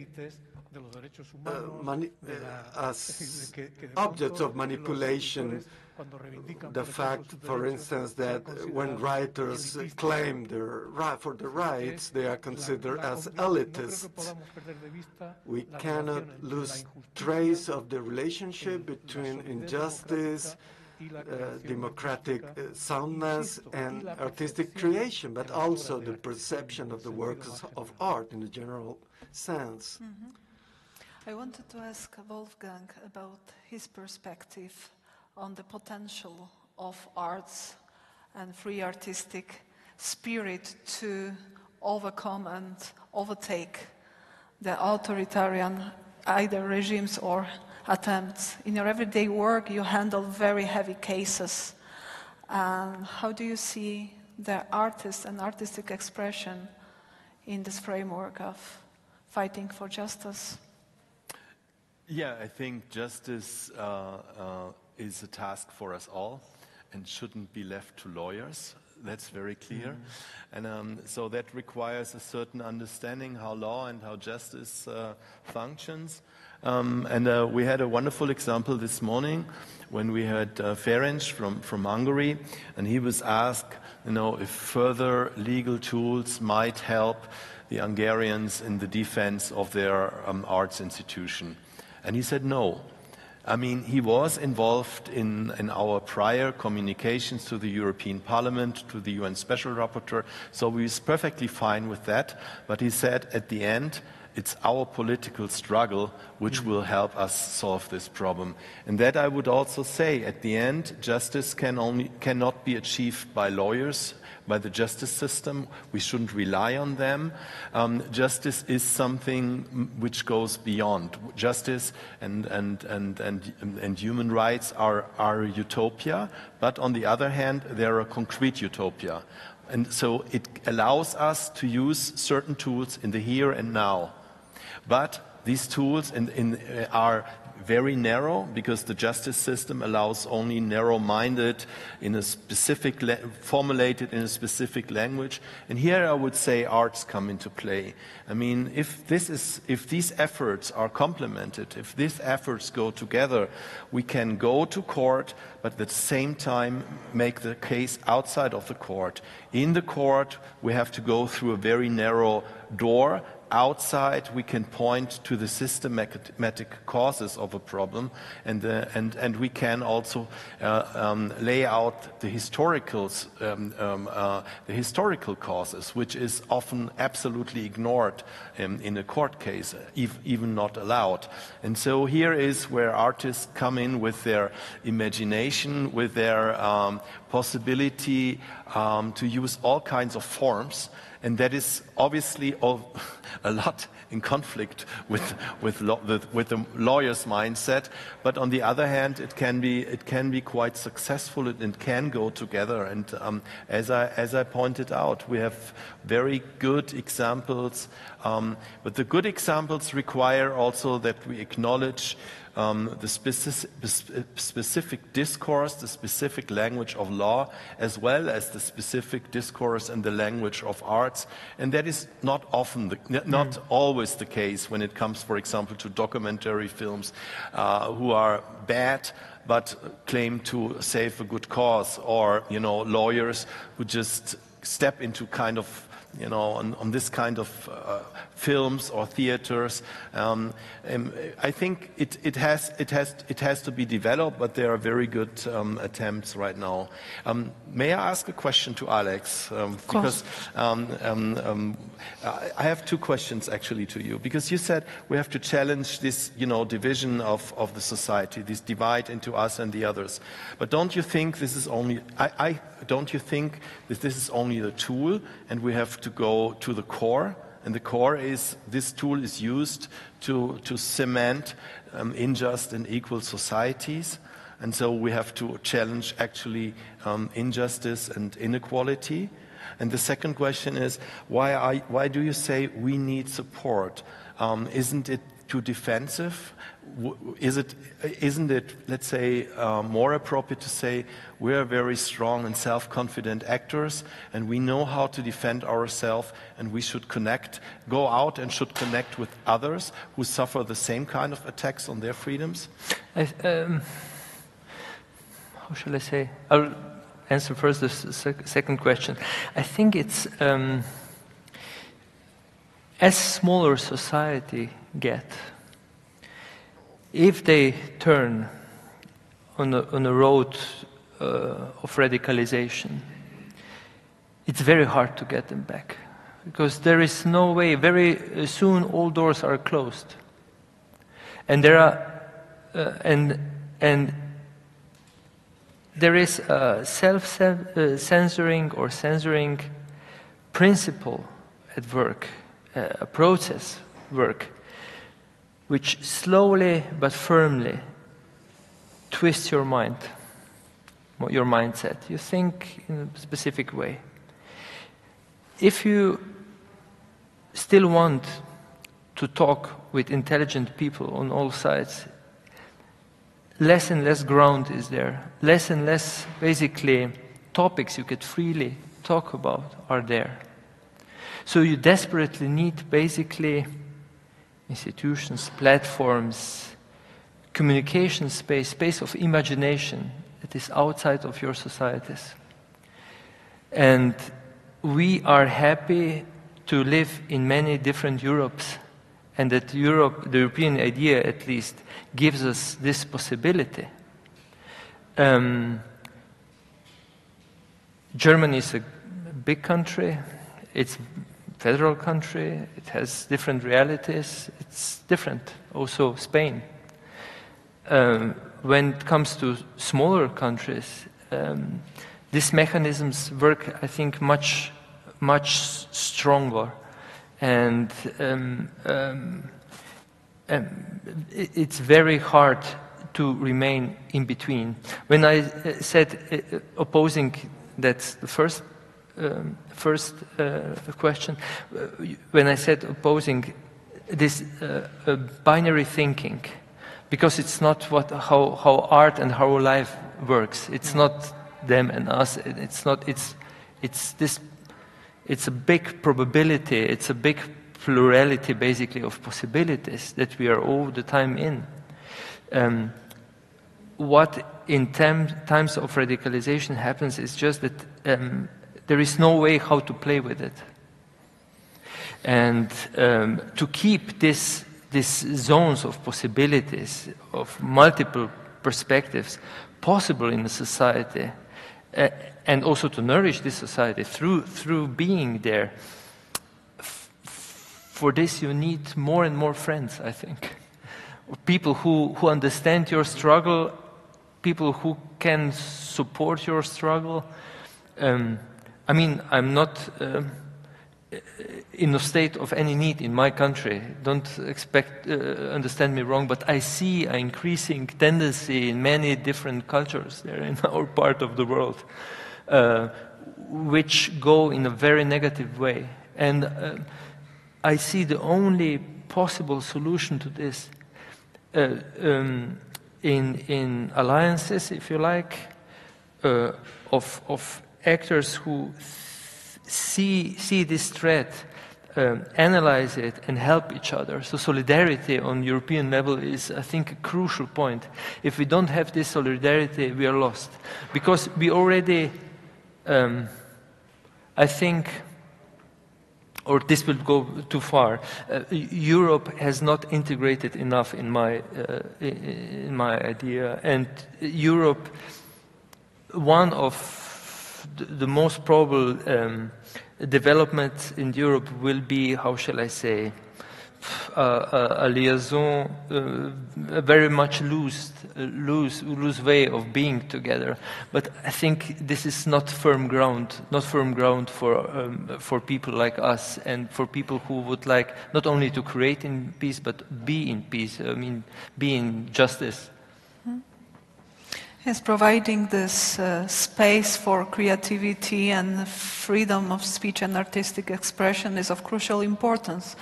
as objects of manipulation. The fact, for instance, that when writers claim for the rights, they are considered as elitists. We cannot lose trace of the relationship between injustice, democratic soundness, and artistic creation, but also the perception of the works of art in a general sense. Mm-hmm. I wanted to ask Wolfgang about his perspective on the potential of arts and free artistic spirit to overcome and overtake the authoritarian either regimes or attempts. In your everyday work, you handle very heavy cases. How do you see the artist and artistic expression in this framework of fighting for justice? Yeah, I think justice is a task for us all and shouldn't be left to lawyers. That's very clear. Mm-hmm. And so that requires a certain understanding how law and how justice functions. And we had a wonderful example this morning when we had Ferenc from Hungary, and he was asked, if further legal tools might help the Hungarians in the defense of their arts institution. And he said no. I mean, he was involved in our prior communications to the European Parliament, to the UN Special Rapporteur, so he was perfectly fine with that. But he said, at the end, it's our political struggle which will help us solve this problem. And that I would also say, at the end, justice cannot be achieved by lawyers, by the justice system. We shouldn't rely on them. Justice is something which goes beyond. Justice and human rights are a utopia, but on the other hand, they're a concrete utopia. And so it allows us to use certain tools in the here and now. But these tools are very narrow, because the justice system allows only narrow-minded, formulated in a specific language. And here I would say arts come into play. I mean, if these efforts are complemented, if these efforts go together, we can go to court, but at the same time make the case outside of the court. In the court, we have to go through a very narrow door. Outside, we can point to the systematic causes of a problem, and we can also lay out the historical causes, which is often absolutely ignored in a court case, even not allowed. And so here is where artists come in with their imagination, with their possibility to use all kinds of forms. And that is obviously a lot in conflict with the lawyer's mindset. But on the other hand, it can be quite successful, and can go together. And as I pointed out, we have very good examples. But the good examples require also that we acknowledge the specific discourse, the specific language of law, as well as the specific discourse and the language of arts. And that is not always the case when it comes, for example, to documentary films who are bad but claim to save a good cause, or lawyers who just step into kind of on this kind of films or theaters. I think it has to be developed, but there are very good attempts right now. May I ask a question to Alex? Because I have two questions actually to you. Because you said we have to challenge this, division of the society, this divide into us and the others. But don't you think this is only? Don't you think that this is only the tool, and we have to go to the core? And the core is this tool is used to cement unjust and equal societies. And so we have to challenge actually injustice and inequality. And the second question is, why do you say we need support? Isn't it too defensive? Isn't it, let's say, more appropriate to say we are very strong and self-confident actors, and we know how to defend ourselves, and we should go out and should connect with others who suffer the same kind of attacks on their freedoms? How shall I say? I'll answer first the second question. I think it's as smaller society get, if they turn on a road of radicalization, it's very hard to get them back, because there is no way. Very soon, all doors are closed, and there are and there is a self-censoring or censoring principle at work, a process work, which slowly but firmly twists your mind, your mindset. You think in a specific way. If you still want to talk with intelligent people on all sides, less and less ground is there. Less and less, basically, topics you could freely talk about are there. So you desperately need, basically, institutions, platforms, communication space of imagination that is outside of your societies. And we are happy to live in many different Europes, and that Europe, the European idea at least, gives us this possibility. Germany is a big country. It's federal country, it has different realities, it's different. Also Spain. When it comes to smaller countries, these mechanisms work, I think, much stronger. And it's very hard to remain in between. When I said opposing, that's the first first question, when I said opposing this binary thinking, because it's not how art and how life works. It's not them and us. It's not. It's a big probability. It's a big plurality, basically, of possibilities that we are all the time in. What in times of radicalization happens is just that there is no way how to play with it. And to keep these zones of possibilities, of multiple perspectives possible in a society, and also to nourish this society through being there, for this you need more and more friends, I think. People who understand your struggle, people who can support your struggle. I mean, I'm not in a state of any need in my country. Don't understand me wrong, but I see an increasing tendency in many different cultures there in our part of the world, which go in a very negative way. And I see the only possible solution to this in alliances, if you like, of actors who see this threat, analyze it, and help each other. So solidarity on European level is, I think, a crucial point. If we don't have this solidarity, we are lost. Because we already, I think, or this will go too far, Europe has not integrated enough in my idea. And Europe, one of the most probable development in Europe will be, how shall I say, a liaison, a very much loose way of being together. But I think this is not firm ground for people like us and for people who would like not only to create in peace but be in peace. I mean, be in justice. Yes, providing this space for creativity and freedom of speech and artistic expression is of crucial importance.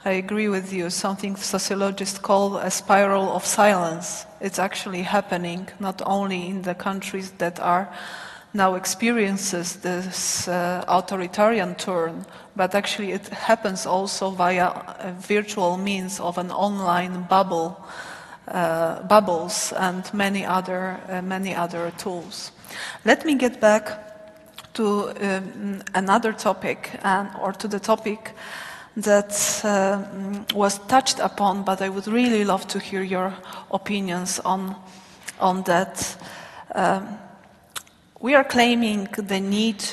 I agree with you. Something sociologists call a spiral of silence. It's actually happening not only in the countries that are now experiences this authoritarian turn, but actually it happens also via a virtual means of an online bubbles and many other tools. Let me get back to another topic, or to the topic that was touched upon, but I would really love to hear your opinions on that. We are claiming the need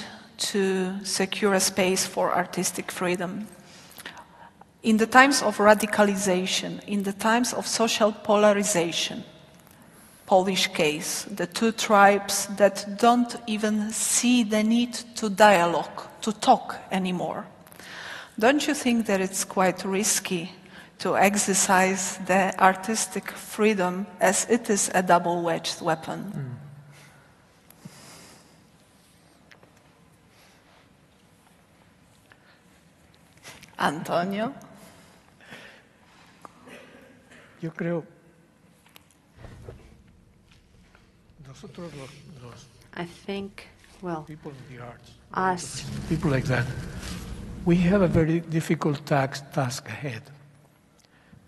to secure a space for artistic freedom. In the times of radicalization, in the times of social polarization, Polish case, the two tribes that don't even see the need to dialogue, to talk anymore. Don't you think that it's quite risky to exercise the artistic freedom as it is a double-edged weapon? Antonio? Yo creo, nosotros los I think, well, people in the arts, us, people like that, we have a very difficult task ahead,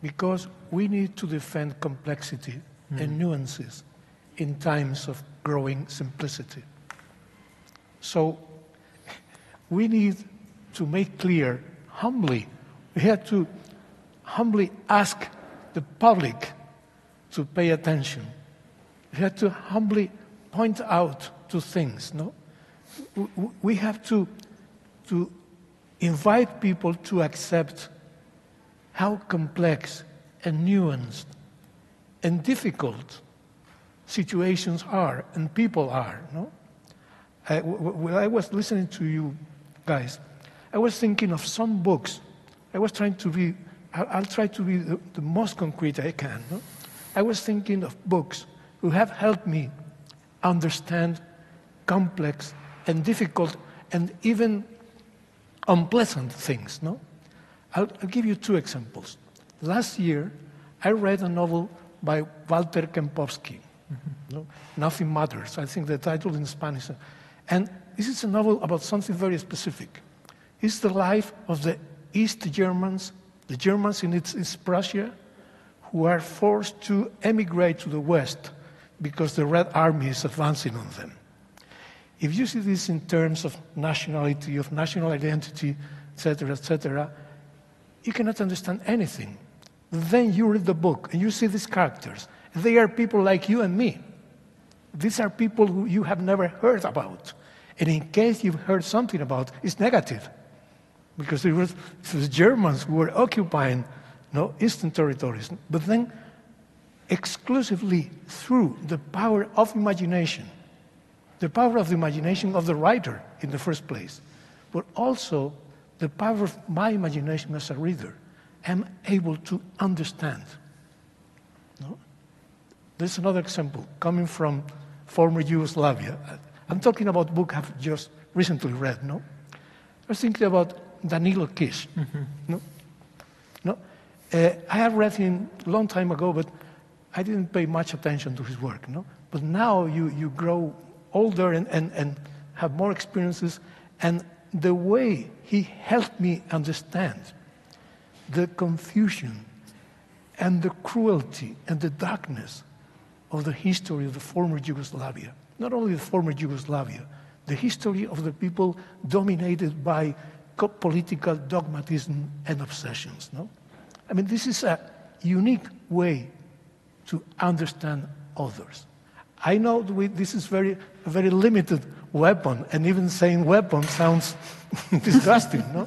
because we need to defend complexity and nuances in times of growing simplicity. So we need to make clear, humbly, we have to humbly ask the public to pay attention. We have to humbly point out to things, no? We have to invite people to accept how complex and nuanced and difficult situations are and people are, no? When I was listening to you guys, I was thinking of some books. I was trying to read, I'll try to be the most concrete I can. No? I was thinking of books who have helped me understand complex and difficult and even unpleasant things, no? I'll give you two examples. Last year, I read a novel by Walter Kempowski, no? Nothing Matters, I think the title in Spanish. And this is a novel about something very specific. It's the life of the East Germans, the Germans in East Prussia, who are forced to emigrate to the West because the Red Army is advancing on them. If you see this in terms of nationality, of national identity, etc., you cannot understand anything. Then you read the book and you see these characters. They are people like you and me. These are people who you have never heard about. And in case you've heard something about, it's negative. Because it was Germans who were occupying Eastern territories. But then, exclusively through the power of imagination, the power of the imagination of the writer in the first place, but also the power of my imagination as a reader, I'm able to understand. No? There's another example coming from former Yugoslavia. I'm talking about a book I've just recently read, no? I was thinking about Danilo Kish, no? I have read him a long time ago, but I didn't pay much attention to his work, no? But now you grow older and have more experiences, and the way he helped me understand the confusion and the cruelty and the darkness of the history of the former Yugoslavia. Not only the former Yugoslavia, the history of the people dominated by political dogmatism and obsessions. No? I mean, this is a unique way to understand others. I know this is a very limited weapon, and even saying weapon sounds disgusting, no?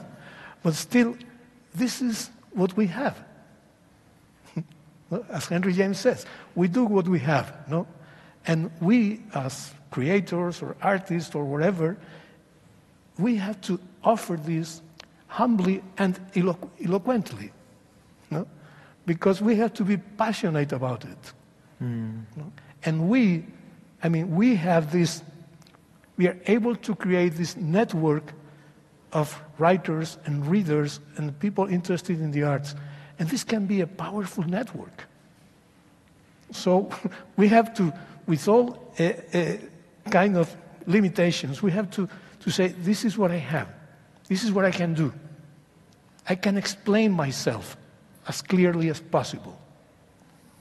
But still, this is what we have. As Henry James says, we do what we have, no? And we, as creators or artists or whatever, we have to offer this humbly and eloquently, no? Because we have to be passionate about it. No? And we have this, we are able to create this network of writers and readers and people interested in the arts. And this can be a powerful network. So we have to, with all kind of limitations, we have to say, this is what I have. This is what I can do. I can explain myself as clearly as possible.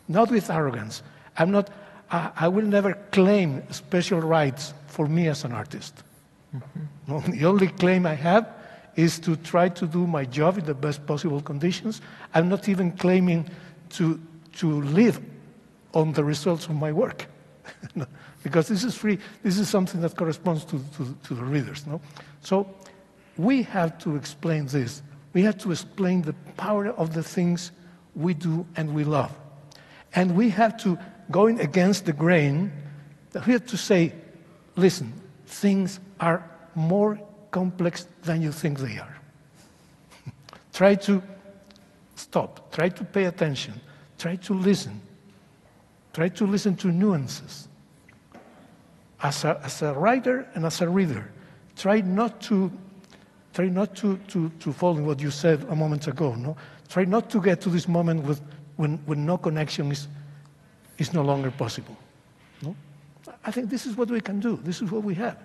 Not with arrogance. I will never claim special rights for me as an artist. No, the only claim I have is to try to do my job in the best possible conditions. I'm not even claiming to live on the results of my work. No, because this is free. This is something that corresponds to the readers. No? So we have to explain this. We have to explain the power of the things we do and we love. And we have to, going against the grain, we have to say, listen, things are more complex than you think they are. Try to stop. Try to pay attention. Try to listen. Try to listen to nuances. As a writer and as a reader, try not to fall in what you said a moment ago. No, try not to get to this moment when no connection is no longer possible. No, I think this is what we can do. This is what we have.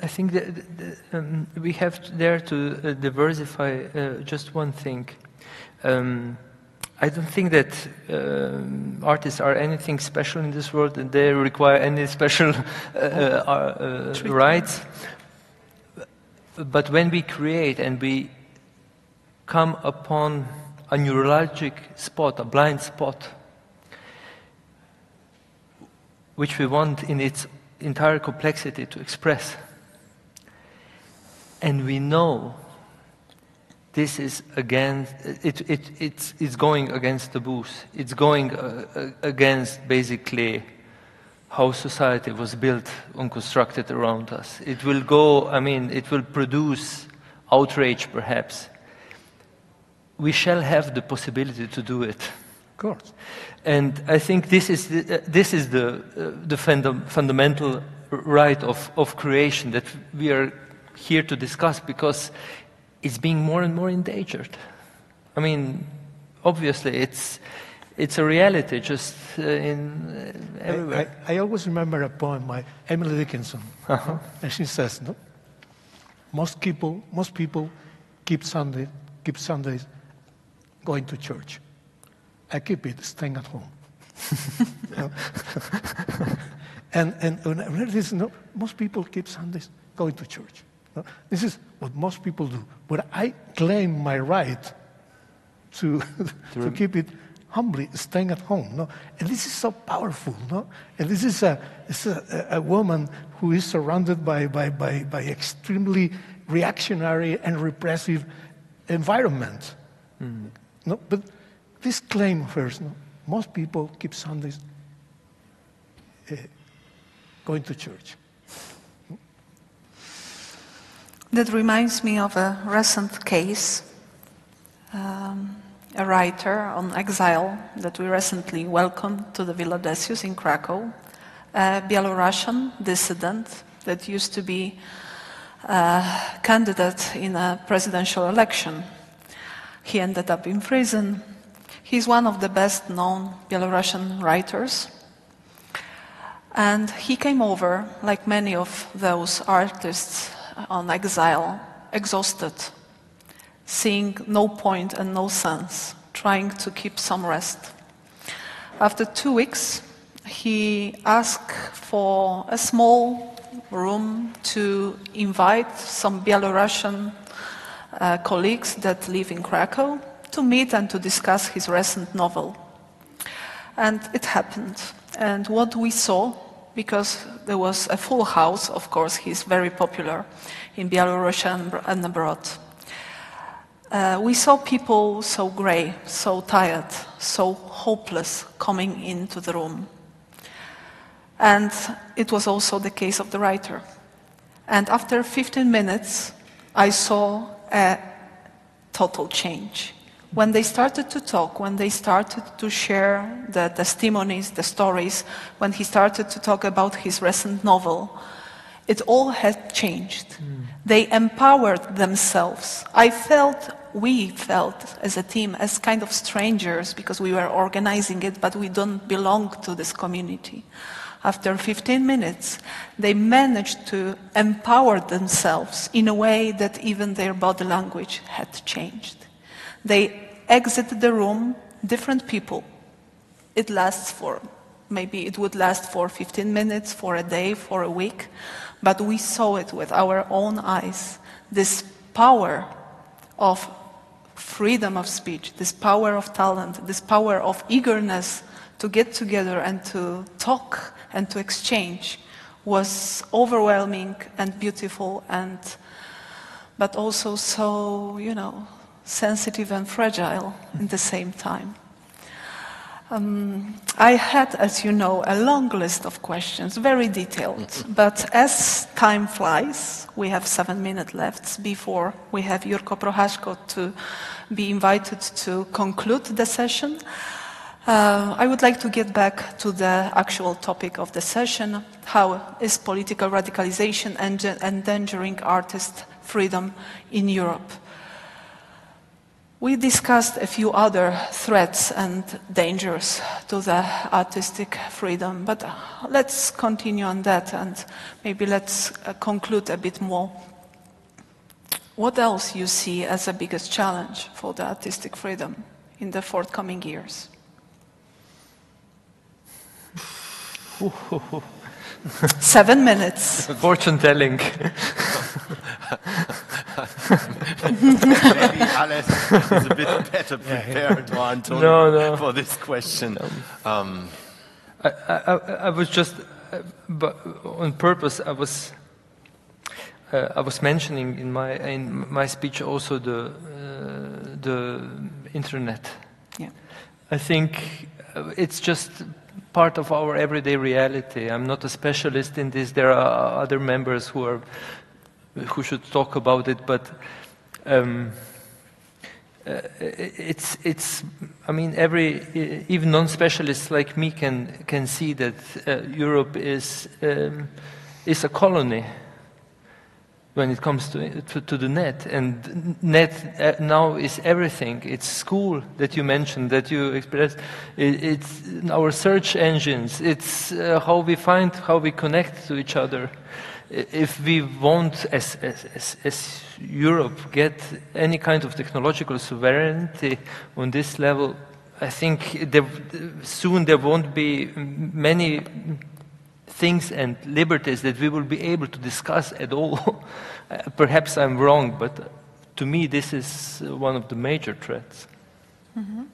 I think that we have there to diversify just one thing. I don't think that artists are anything special in this world and they require any special rights. But when we create and we come upon a neurologic spot, a blind spot, which we want in its entire complexity to express, and we know this is against, it's going against the booth. It's going against basically how society was built and constructed around us. It will go, it will produce outrage perhaps. We shall have the possibility to do it. course. And I think this is the fundamental right of creation that we are here to discuss, because it's being more and more endangered. I mean, obviously, it's a reality just everywhere. I always remember a poem by Emily Dickinson, and she says, "No, most people keep Sundays going to church. I keep it staying at home." and when it is, no, most people keep Sundays going to church. No? This is what most people do. But I claim my right to keep it humbly, staying at home. No? And this is so powerful. No? And this is a woman who is surrounded by extremely reactionary and repressive environment. Mm. No? But this claim of hers, no? Most people keep Sundays going to church. That reminds me of a recent case, a writer on exile that we recently welcomed to the Villa Decius in Kraków, a Belarusian dissident that used to be a candidate in a presidential election. He ended up in prison. He's one of the best-known Belarusian writers. And he came over, like many of those artists on exile, exhausted, seeing no point and no sense, trying to keep some rest. After 2 weeks, he asked for a small room to invite some Belarusian colleagues that live in Kraków to meet and to discuss his recent novel. And it happened. And what we saw, because there was a full house, of course, he's very popular in Belarus and abroad. We saw people so grey, so tired, so hopeless coming into the room. And it was also the case of the writer. And after 15 minutes, I saw a total change. When they started to talk, when they started to share the testimonies, the stories, when he started to talk about his recent novel, it all had changed. Mm. They empowered themselves. We felt as a team as kind of strangers because we were organizing it, but we don't belong to this community. After 15 minutes, they managed to empower themselves in a way that even their body language had changed. They exited the room, different people. It would last for 15 minutes, for a day, for a week, but we saw it with our own eyes. This power of freedom of speech, this power of talent, this power of eagerness to get together and to talk and to exchange was overwhelming and beautiful, but also so, sensitive and fragile at the same time. I had, as you know, a long list of questions, very detailed, but as time flies, we have 7 minutes left before we have Jurko Prochasko to be invited to conclude the session. I would like to get back to the actual topic of the session: how is political radicalization endangering artist freedom in Europe? We discussed a few other threats and dangers to the artistic freedom, but let's continue on that and maybe let's conclude a bit more. What else you see as the biggest challenge for the artistic freedom in the forthcoming years? 7 minutes. Fortune telling. Maybe Aleš is a bit better prepared to Antonio for this question. I was just, on purpose, I was mentioning in my speech also the internet. Yeah. I think it's just part of our everyday reality. I'm not a specialist in this. There are other members who should talk about it, but I mean, even non-specialists like me can see that Europe is a colony when it comes to the net, and net now is everything. It's school that you mentioned, that you expressed. It's our search engines. It's how we find, how we connect to each other. If we won't, as Europe, get any kind of technological sovereignty on this level, I think soon there won't be many things and liberties that we will be able to discuss at all. Perhaps I'm wrong, but to me this is one of the major threats. Mm-hmm.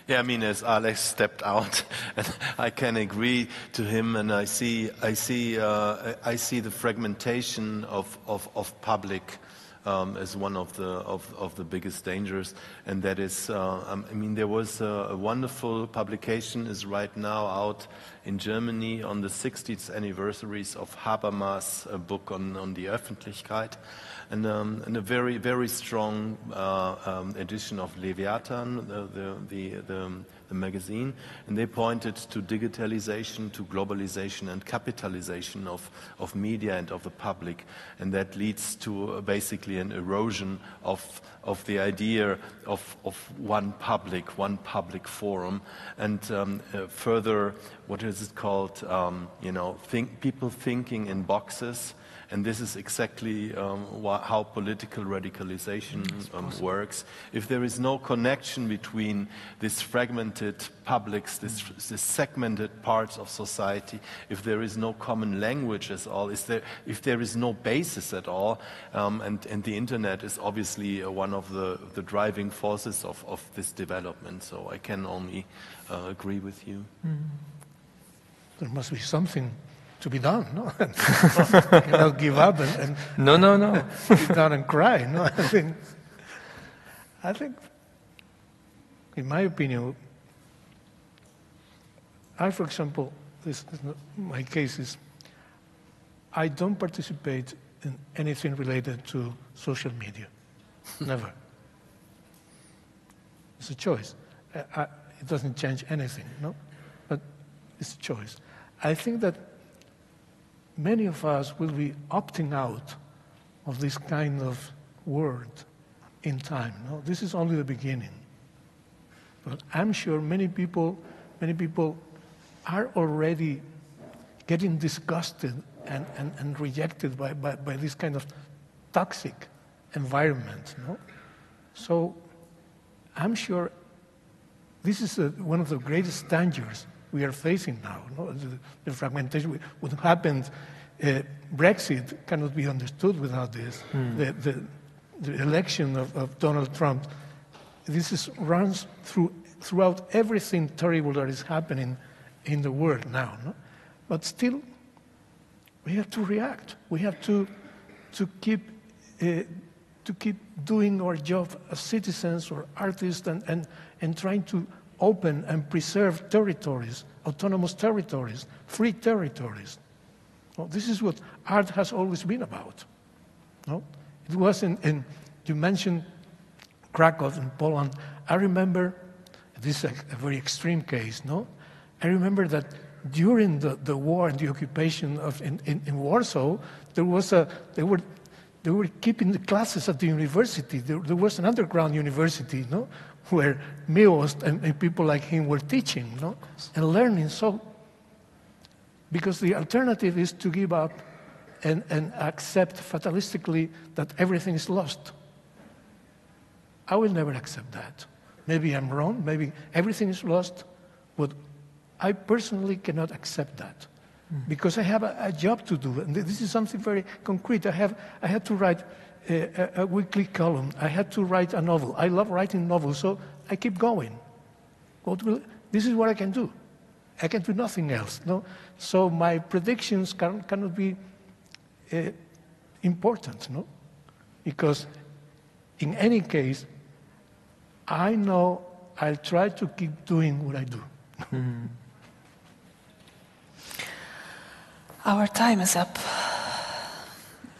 Yeah, I mean, as Aleš stepped out, and I can agree to him, and I see the fragmentation of public as one of the biggest dangers, and that is, I mean, there was a wonderful publication is right now out in Germany on the 60th anniversaries of Habermas' book on the Öffentlichkeit. And a very, very strong edition of Leviathan, the magazine, and they pointed to digitalization, to globalization and capitalization of media and of the public, and that leads to basically an erosion of the idea of one public forum, and further, what is it called? People thinking in boxes. And this is exactly how political radicalization works. If there is no connection between these fragmented publics, this segmented parts of society, if there is no common language at all, if there is no basis at all, and the internet is obviously one of the driving forces of this development. So I can only agree with you. There must be something to be done, no? You cannot give up and no. sit down and cry, no? I think, in my opinion, for example, my case is, I don't participate in anything related to social media, never. It's a choice. It doesn't change anything, no? But it's a choice. I think that many of us will be opting out of this kind of world in time. No? This is only the beginning. But I'm sure many people are already getting disgusted and rejected by this kind of toxic environment. No? So I'm sure this is one of the greatest dangers we are facing now. No? The fragmentation, what happened, Brexit cannot be understood without this. The election of Donald Trump, this runs throughout everything terrible that is happening in the world now. No? But still, we have to react. We have to keep doing our job as citizens or artists and trying to open and preserve territories, autonomous territories, free territories. Well, this is what art has always been about. No? It wasn't, you mentioned Kraków in Poland. I remember, this is a very extreme case, no? I remember that during the war and the occupation in Warsaw, they were keeping the classes at the university. There was an underground university, no? Where Muñoz and people like him were teaching, no? And learning. So, because the alternative is to give up and accept fatalistically that everything is lost. I will never accept that. Maybe I'm wrong, maybe everything is lost, but I personally cannot accept that. Because I have a job to do, and this is something very concrete. I had to write a weekly column. I had to write a novel. I love writing novels, so I keep going. This is what I can do. I can do nothing else. No? So my predictions cannot be important, no? Because in any case, I know I'll try to keep doing what I do. Our time is up.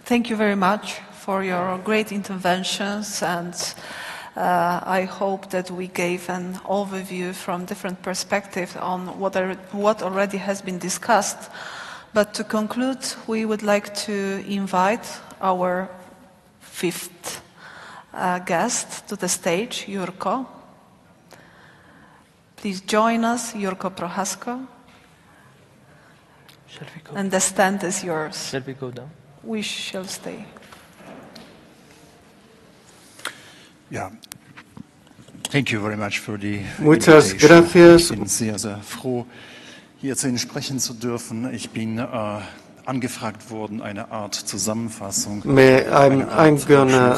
Thank you very much for your great interventions and I hope that we gave an overview from different perspectives on what already has been discussed. But to conclude, we would like to invite our fifth guest to the stage, Jurko. Please join us, Jurko Prochasko. Shall we go? And the stand is yours. Shall we go down? We shall stay. Ja, thank you very much for the Muchas invitation. gracias. Ich bin sehr, sehr froh, hier zu Ihnen sprechen zu dürfen. Ich bin angefragt worden, eine Art Zusammenfassung. I'm gonna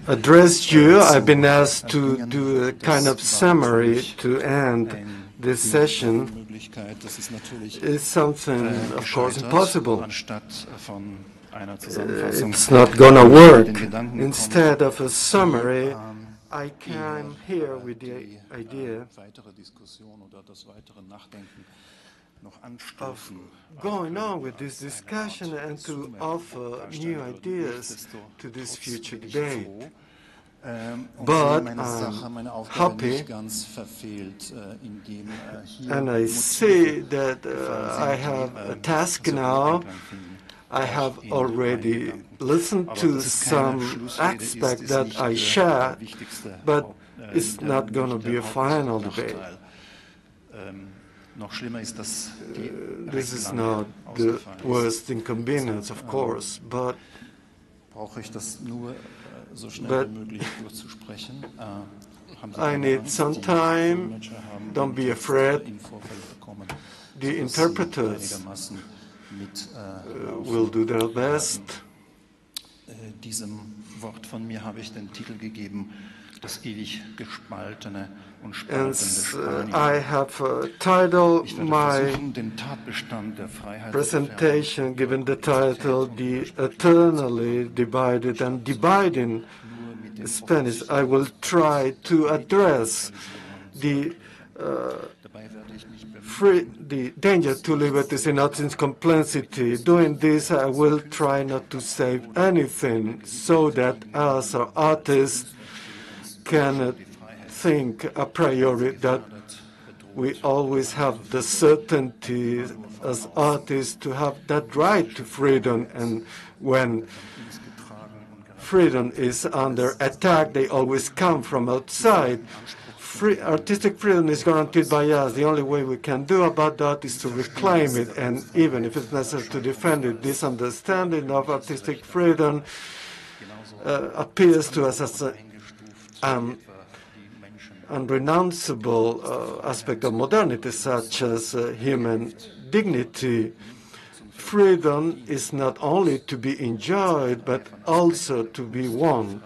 address you. I've been asked to do a kind of summary to end this session. It's something, of course, impossible. It's not gonna work. Instead of a summary, I came here with the idea of going on with this discussion and to offer new ideas to this future debate. But I'm happy, and I see that I have a task now. I have already listened to some aspects that I share, but it's not going to be a final debate. This is not the worst inconvenience, of course, but I need some time. Don't be afraid. The interpreters will do their best. Diesem Wort von mir habe ich den Titel gegeben, das ewig gespaltene und spaltende Spanien. I have titled my presentation, given the title, The Eternally Divided and Dividing Spanish. I will try to address the danger to liberties in its complexity. Doing this, I will try not to save anything, so that us, our artists, can think a priori that we always have the certainty as artists to have that right to freedom, and when freedom is under attack, they always come from outside. Artistic freedom is guaranteed by us. The only way we can do about that is to reclaim it, and even if it's necessary to defend it. This understanding of artistic freedom appears to us as an unrenounceable aspect of modernity, such as human dignity. Freedom is not only to be enjoyed, but also to be won.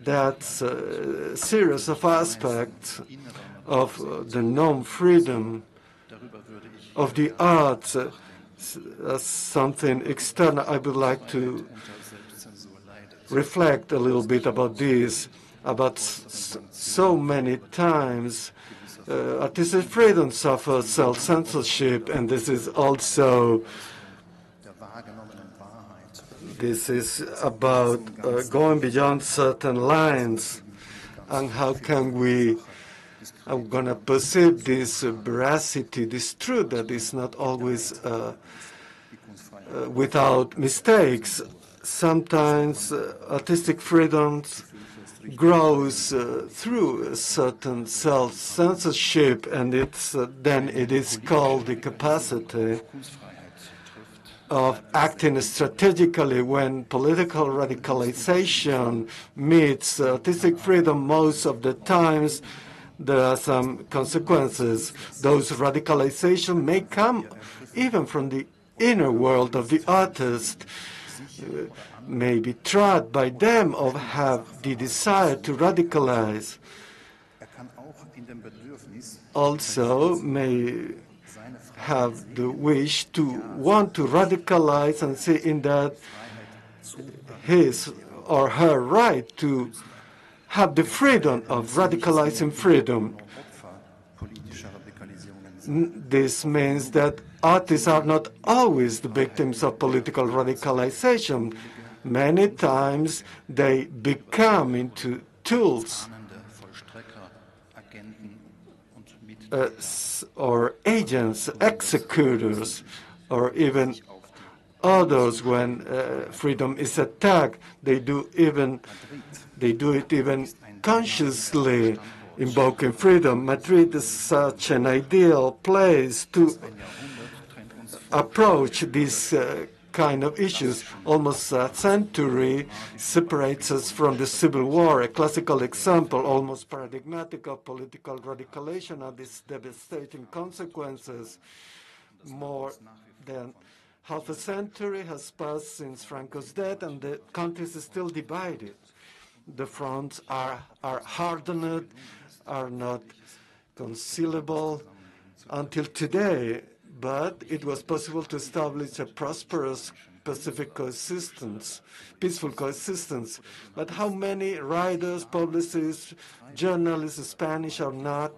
That's a series of aspects of the non-freedom of the arts as something external. I would like to reflect a little bit about this, about so many times artistic freedom suffers self-censorship, and this is also about going beyond certain lines, and how can we I'm going to perceive this veracity, this truth that is not always without mistakes. Sometimes artistic freedoms grows through a certain self-censorship, and then it is called the capacity of acting strategically. When political radicalization meets artistic freedom, most of the times there are some consequences. Those radicalization may come even from the inner world of the artist, may be tried by them or have the desire to radicalize. Also may have the wish to want to radicalize and see in that his or her right to have the freedom of radicalizing freedom. This means that artists are not always the victims of political radicalization. Many times they become into tools or agents, executors, or even others. When freedom is attacked, they do it even consciously, invoking freedom. Madrid is such an ideal place to approach these kind of issues. Almost a century separates us from the Civil War, a classical example, almost paradigmatic of political radicalization and its devastating consequences. More than half a century has passed since Franco's death, and the country is still divided. The fronts are hardened, are not concealable until today. But it was possible to establish a prosperous Pacific coexistence, peaceful coexistence. But how many writers, publicists, journalists, Spanish or not,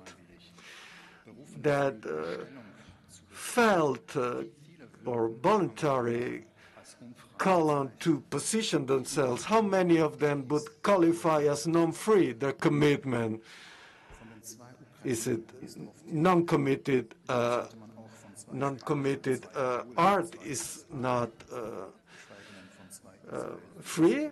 that felt or voluntarily call on to position themselves, how many of them would qualify as non-free their commitment? Is it non-committed? Non-committed art is not free.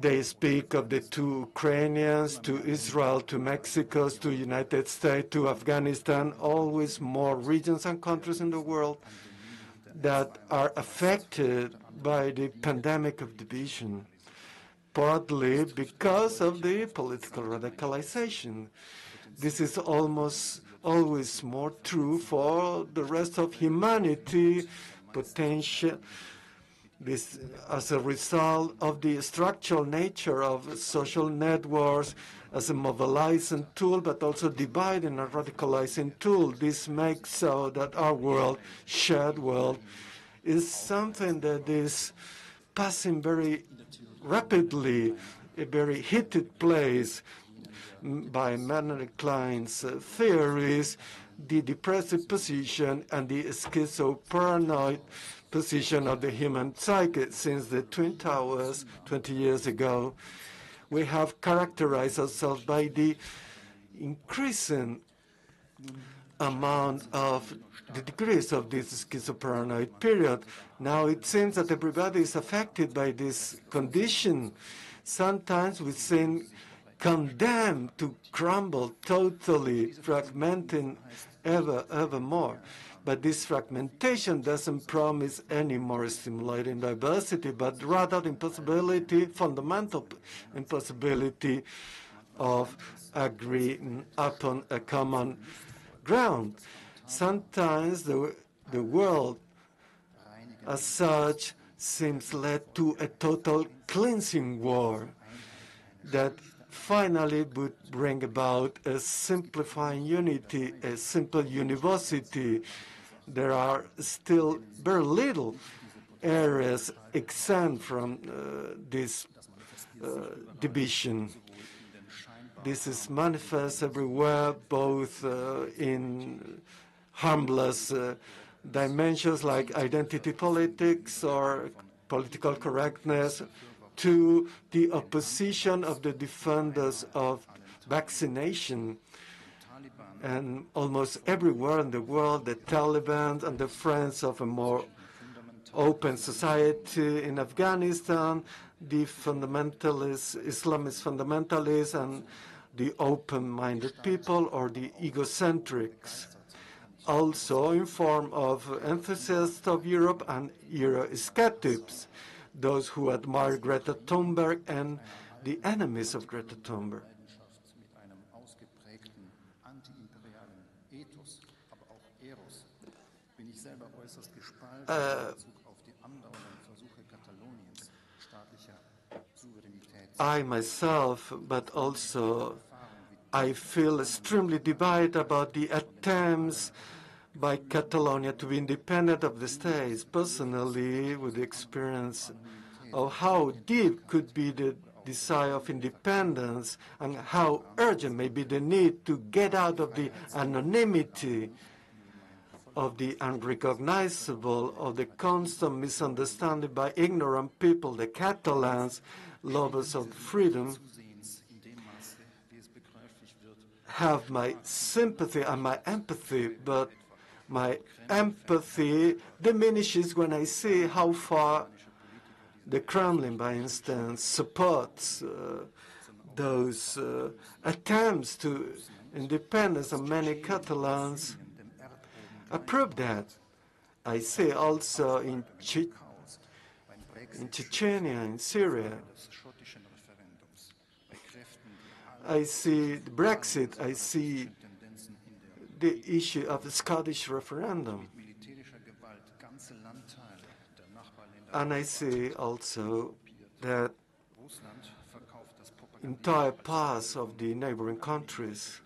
They speak of the two Ukrainians, to Israel, to Mexico, to United States, to Afghanistan, always more regions and countries in the world that are affected by the pandemic of division, partly because of the political radicalization. This is almost always more true for the rest of humanity, potential. This as a result of the structural nature of social networks as a mobilizing tool, but also dividing and radicalizing tool. This makes so that our world, shared world, is something that is passing very rapidly, a very heated place. By Manuel Klein's theories, the depressive position and the schizoparanoid position of the human psyche. Since the Twin Towers 20 years ago, we have characterized ourselves by the increasing amount of the degrees of this schizoparanoid period. Now it seems that everybody is affected by this condition. Sometimes we seem condemned to crumble totally, fragmenting ever more. But this fragmentation doesn't promise any more stimulating diversity, but rather the impossibility, fundamental impossibility of agreeing upon a common ground. Sometimes the world as such seems led to a total cleansing war that finally would bring about a simplifying unity, a simple university. There are still very little areas exempt from this division. This is manifest everywhere, both in harmless dimensions like identity politics or political correctness, to the opposition of the defenders of vaccination. And almost everywhere in the world, the Taliban and the friends of a more open society in Afghanistan, the fundamentalists, Islamist fundamentalists, and the open-minded people or the egocentrics. Also in form of enthusiasts of Europe and Eurosceptics, those who admire Greta Thunberg and the enemies of Greta Thunberg. I myself, but also I feel extremely divided about the attempts by Catalonia to be independent of the states. Personally, with the experience of how deep could be the desire of independence and how urgent may be the need to get out of the anonymity of the unrecognizable, of the constant misunderstanding by ignorant people, the Catalans, lovers of freedom, have my sympathy and my empathy, but my empathy diminishes when I see how far the Kremlin, by instance, supports those attempts to independence, and many Catalans approve that. I see also in Chechnya, in Syria. I see Brexit. I see the issue of the Scottish referendum. And I see also that entire parts of the neighboring countries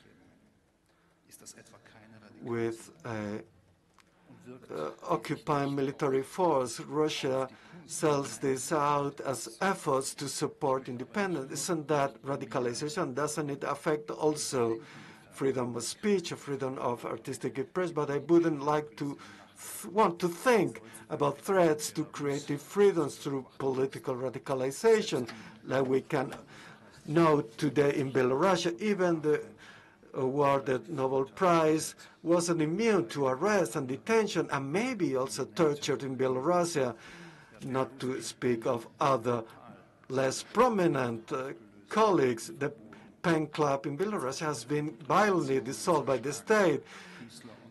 with occupying military force, Russia sells this out as efforts to support independence. Isn't that radicalization? Doesn't it affect also freedom of speech, or freedom of artistic expression? But I wouldn't like to want to think about threats to creative freedoms through political radicalization, like we can note today in Belarus. Even the awarded Nobel Prize wasn't immune to arrest and detention, and maybe also tortured in Belarus, not to speak of other less prominent colleagues. The Pen Club in Belarus has been violently dissolved by the state.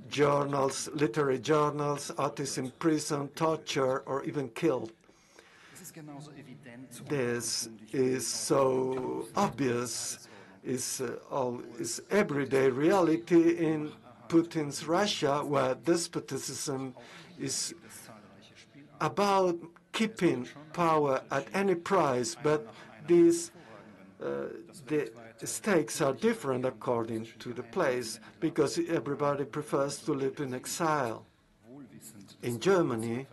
Journals, literary journals, artists in prison, tortured, or even killed. This is so obvious, is everyday reality in Putin's Russia, where despotism is about keeping power at any price, but these the stakes are different according to the place, because everybody prefers to live in exile. In Germany,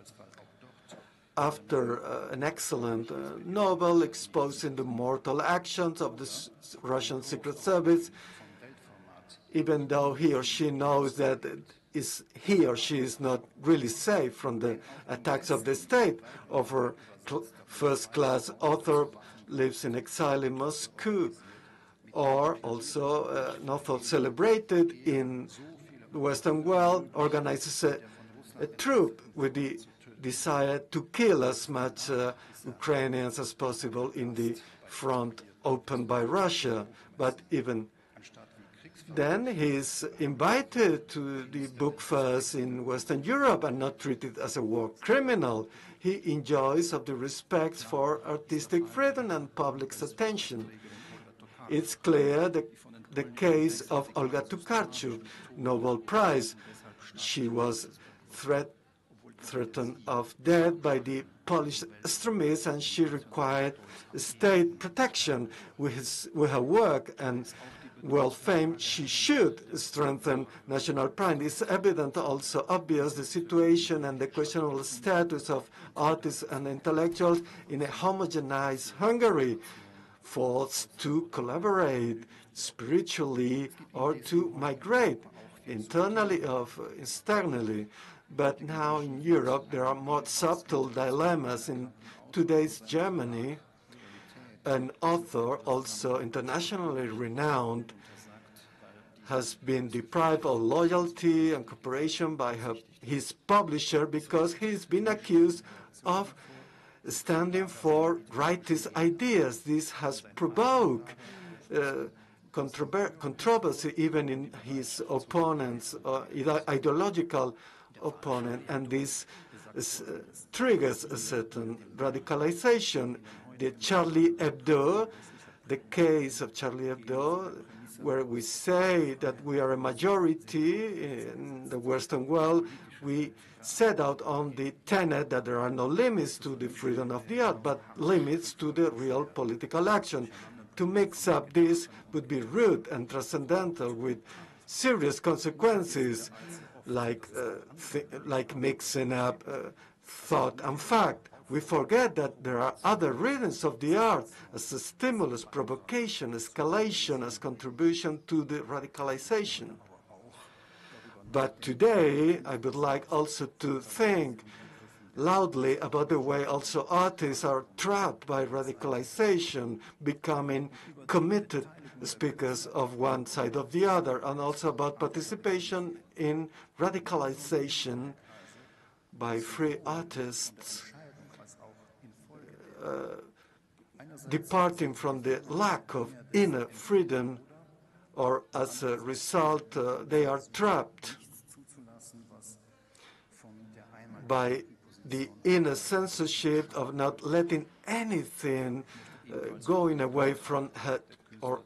after an excellent novel exposing the mortal actions of the Russian Secret Service, even though he or she knows that he or she is not really safe from the attacks of the state, of her first-class author lives in exile in Moscow, or also an author celebrated in the Western world organizes a troop with the desire to kill as much Ukrainians as possible in the front opened by Russia. But even then, he's invited to the book fairs in Western Europe and not treated as a war criminal. He enjoys of the respect for artistic freedom and public's attention. It's clear the case of Olga Tokarczuk, Nobel Prize. She was threatened of death by the Polish extremists, and she required state protection. With her work and world fame, she should strengthen national pride. It's evident, also obvious, the situation and the questionable status of artists and intellectuals in a homogenized Hungary, forced to collaborate spiritually or to migrate internally or externally. But now in Europe, there are more subtle dilemmas. In today's Germany, an author, also internationally renowned, has been deprived of loyalty and cooperation by his publisher because he's been accused of standing for rightist ideas. This has provoked controversy even in his opponents, ideological opponent, and this triggers a certain radicalization. The Charlie Hebdo, the case of Charlie Hebdo, where we say that we are a majority in the Western world, we set out on the tenet that there are no limits to the freedom of the art, but limits to the real political action. To mix up this would be rude and transcendental with serious consequences, like mixing up thought and fact. We forget that there are other readings of the art as a stimulus, provocation, escalation, as contribution to the radicalization. But today, I would like also to think loudly about the way also artists are trapped by radicalization, becoming committed speakers of one side or the other, and also about participation in radicalization by free artists, departing from the lack of inner freedom, or as a result, they are trapped by the inner censorship of not letting anything going away from her or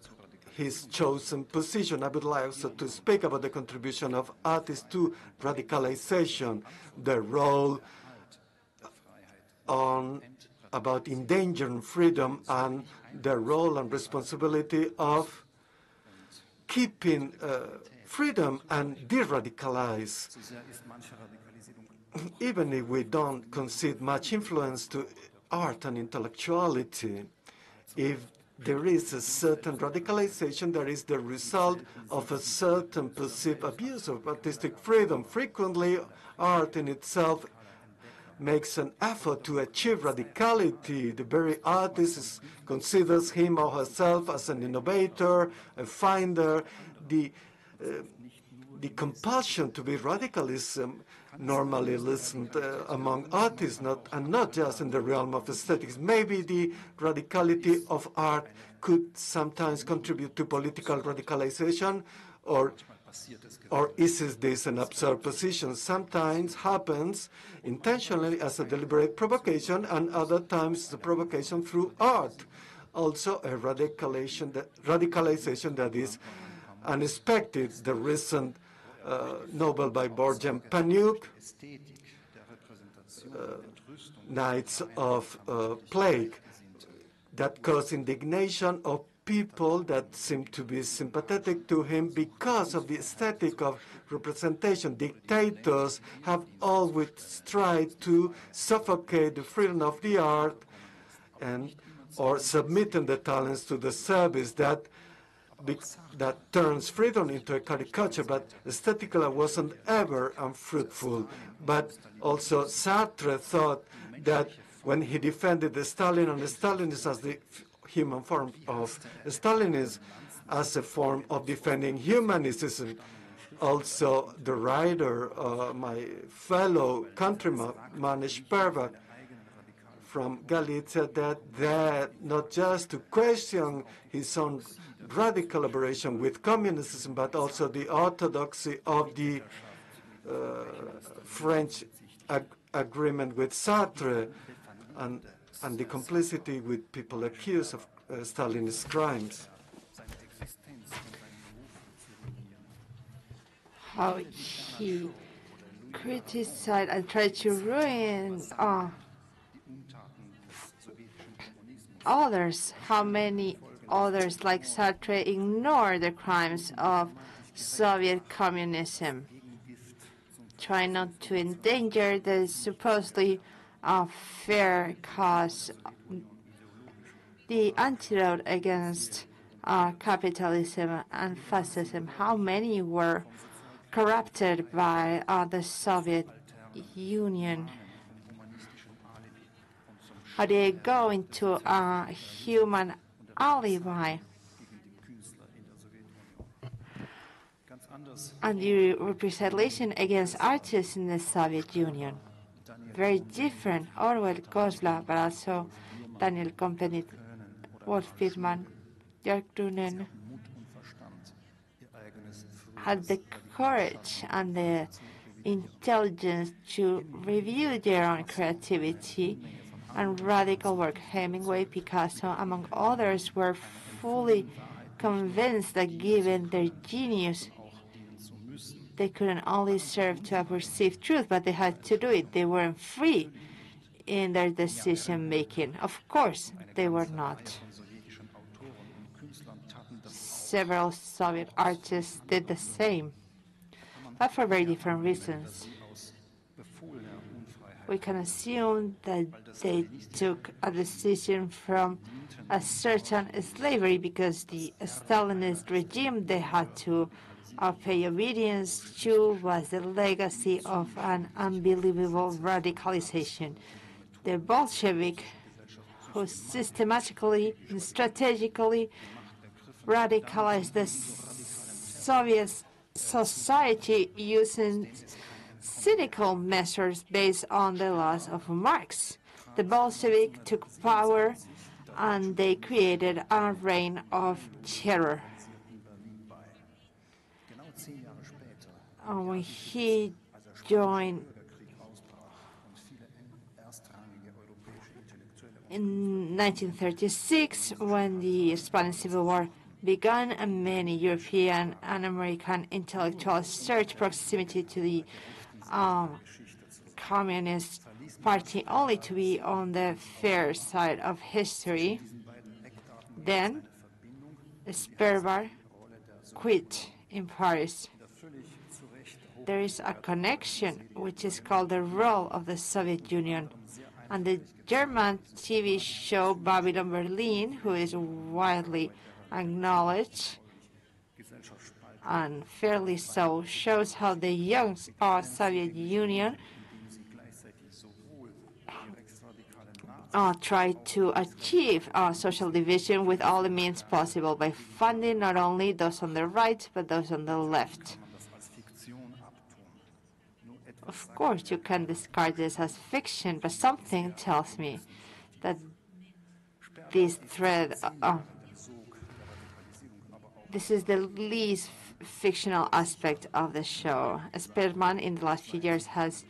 his chosen position. I would like also to speak about the contribution of artists to radicalization, their role about endangering freedom, and their role and responsibility of keeping freedom and de-radicalize. Even if we don't concede much influence to art and intellectuality, if there is a certain radicalization, there is the result of a certain perceived abuse of artistic freedom. Frequently, art in itself makes an effort to achieve radicality. The very artist considers him or herself as an innovator, a finder. The compulsion to be radical is normally listened among artists, not just in the realm of aesthetics. Maybe the radicality of art could sometimes contribute to political radicalization, or is this an absurd position? Sometimes happens intentionally as a deliberate provocation, and other times the provocation through art. Also a radicalization that is unexpected. The recent novel by Borjan Paniuk, Nights of Plague, that caused indignation of people that seem to be sympathetic to him because of the aesthetic of representation. Dictators have always tried to suffocate the freedom of the art or submitting the talents to the service that turns freedom into a caricature, but aesthetically wasn't ever unfruitful. But also Sartre thought that when he defended the Stalin and the Stalinism as the human form of Stalinism as a form of defending humanism. Also, the writer, my fellow countryman, Manish Pervak from Galicia, that not just to question his own radical collaboration with communism, but also the orthodoxy of the French agreement with Sartre and the complicity with people accused of Stalinist crimes. How he criticized and tried to ruin others. How many others like Sartre ignore the crimes of Soviet communism, try not to endanger the supposedly fair cause, the antidote against capitalism and fascism. How many were corrupted by the Soviet Union? How they go into a human alibi? And the representation against artists in the Soviet Union. Very different. Orwell, Kozla, but also Daniel Kompenit, Wolfgang, Jörg Dunen had the courage and the intelligence to review their own creativity and radical work. Hemingway, Picasso, among others, were fully convinced that given their genius, they couldn't only serve to a perceived truth, but they had to do it. They weren't free in their decision-making. Of course, they were not. Several Soviet artists did the same, but for very different reasons. We can assume that they took a decision from a certain slavery because the Stalinist regime they had to pay obedience to was the legacy of an unbelievable radicalization. The Bolshevik, who systematically and strategically radicalized the Soviet society using cynical measures based on the laws of Marx. The Bolshevik took power and they created a reign of terror. When he joined in 1936, when the Spanish Civil War began, and many European and American intellectuals searched proximity to the Communist Party only to be on the fair side of history. Then Sperber quit in Paris. There is a connection which is called the role of the Soviet Union. And the German TV show Babylon Berlin, who is widely acknowledged and fairly so, shows how the young Soviet Union tried to achieve social division with all the means possible by funding not only those on the right but those on the left. Of course, you can discard this as fiction, but something tells me that this thread, this is the least fictional aspect of the show. Sperman, in the last few years, has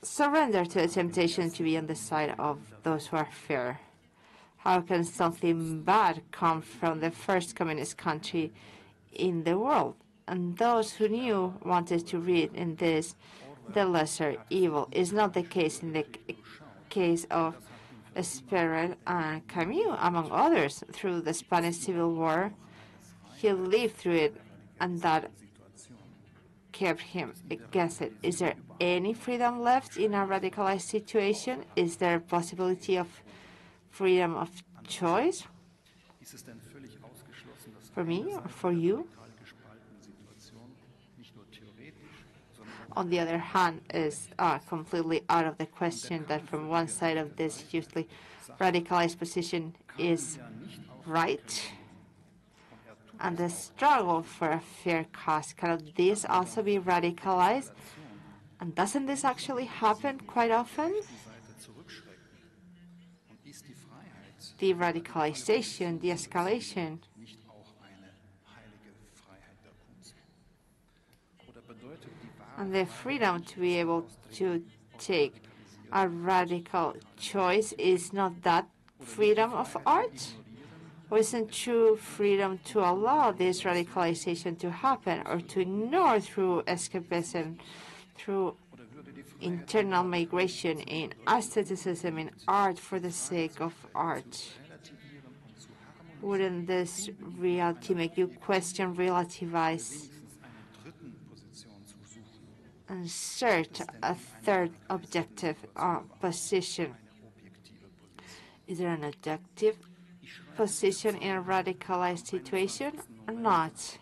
surrendered to the temptation to be on the side of those who are fair. How can something bad come from the first communist country in the world? And those who knew wanted to read in this the lesser evil. Is not the case in the case of Sperber and Camus, among others. Through the Spanish Civil War, he lived through it, and that kept him against it. Is there any freedom left in a radicalized situation? Is there a possibility of freedom of choice? For me or for you? On the other hand, is completely out of the question that from one side of this hugely radicalized position is right, and the struggle for a fair cause. Cannot this also be radicalized? And doesn't this actually happen quite often? The radicalization, the escalation. And the freedom to be able to take a radical choice, is not that freedom of art? Or isn't true freedom to allow this radicalization to happen, or to ignore through escapism, through internal migration in aestheticism, in art for the sake of art? Wouldn't this reality make you question, relativize, and search a third objective position? Is there an objective position in a radicalized situation or not?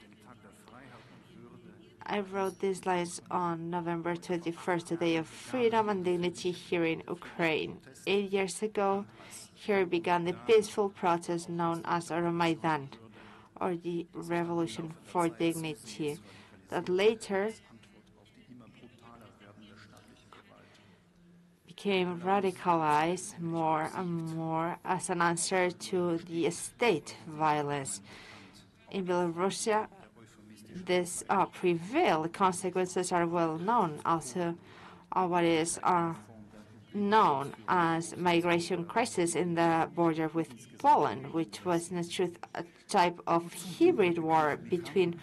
I wrote these lines on November 21st, the Day of Freedom and Dignity here in Ukraine. 8 years ago, here began the peaceful protest known as Euromaidan, or the Revolution for Dignity, that later became radicalized more and more as an answer to the state violence. In Belarus, this prevailed. The consequences are well known. Also, what is known as migration crisis in the border with Poland, which was in truth a type of hybrid war between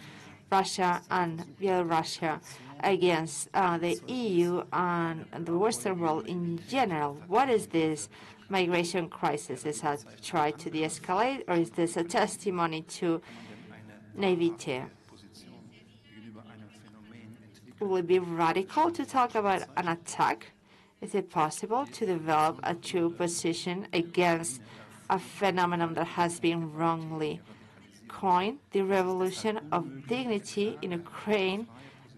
Russia and Belarus against the EU and the Western world in general. What is this migration crisis? Is it a try to de-escalate, or is this a testimony to naivete? Will it be radical to talk about an attack? Is it possible to develop a true position against a phenomenon that has been wrongly coined? The revolution of dignity in Ukraine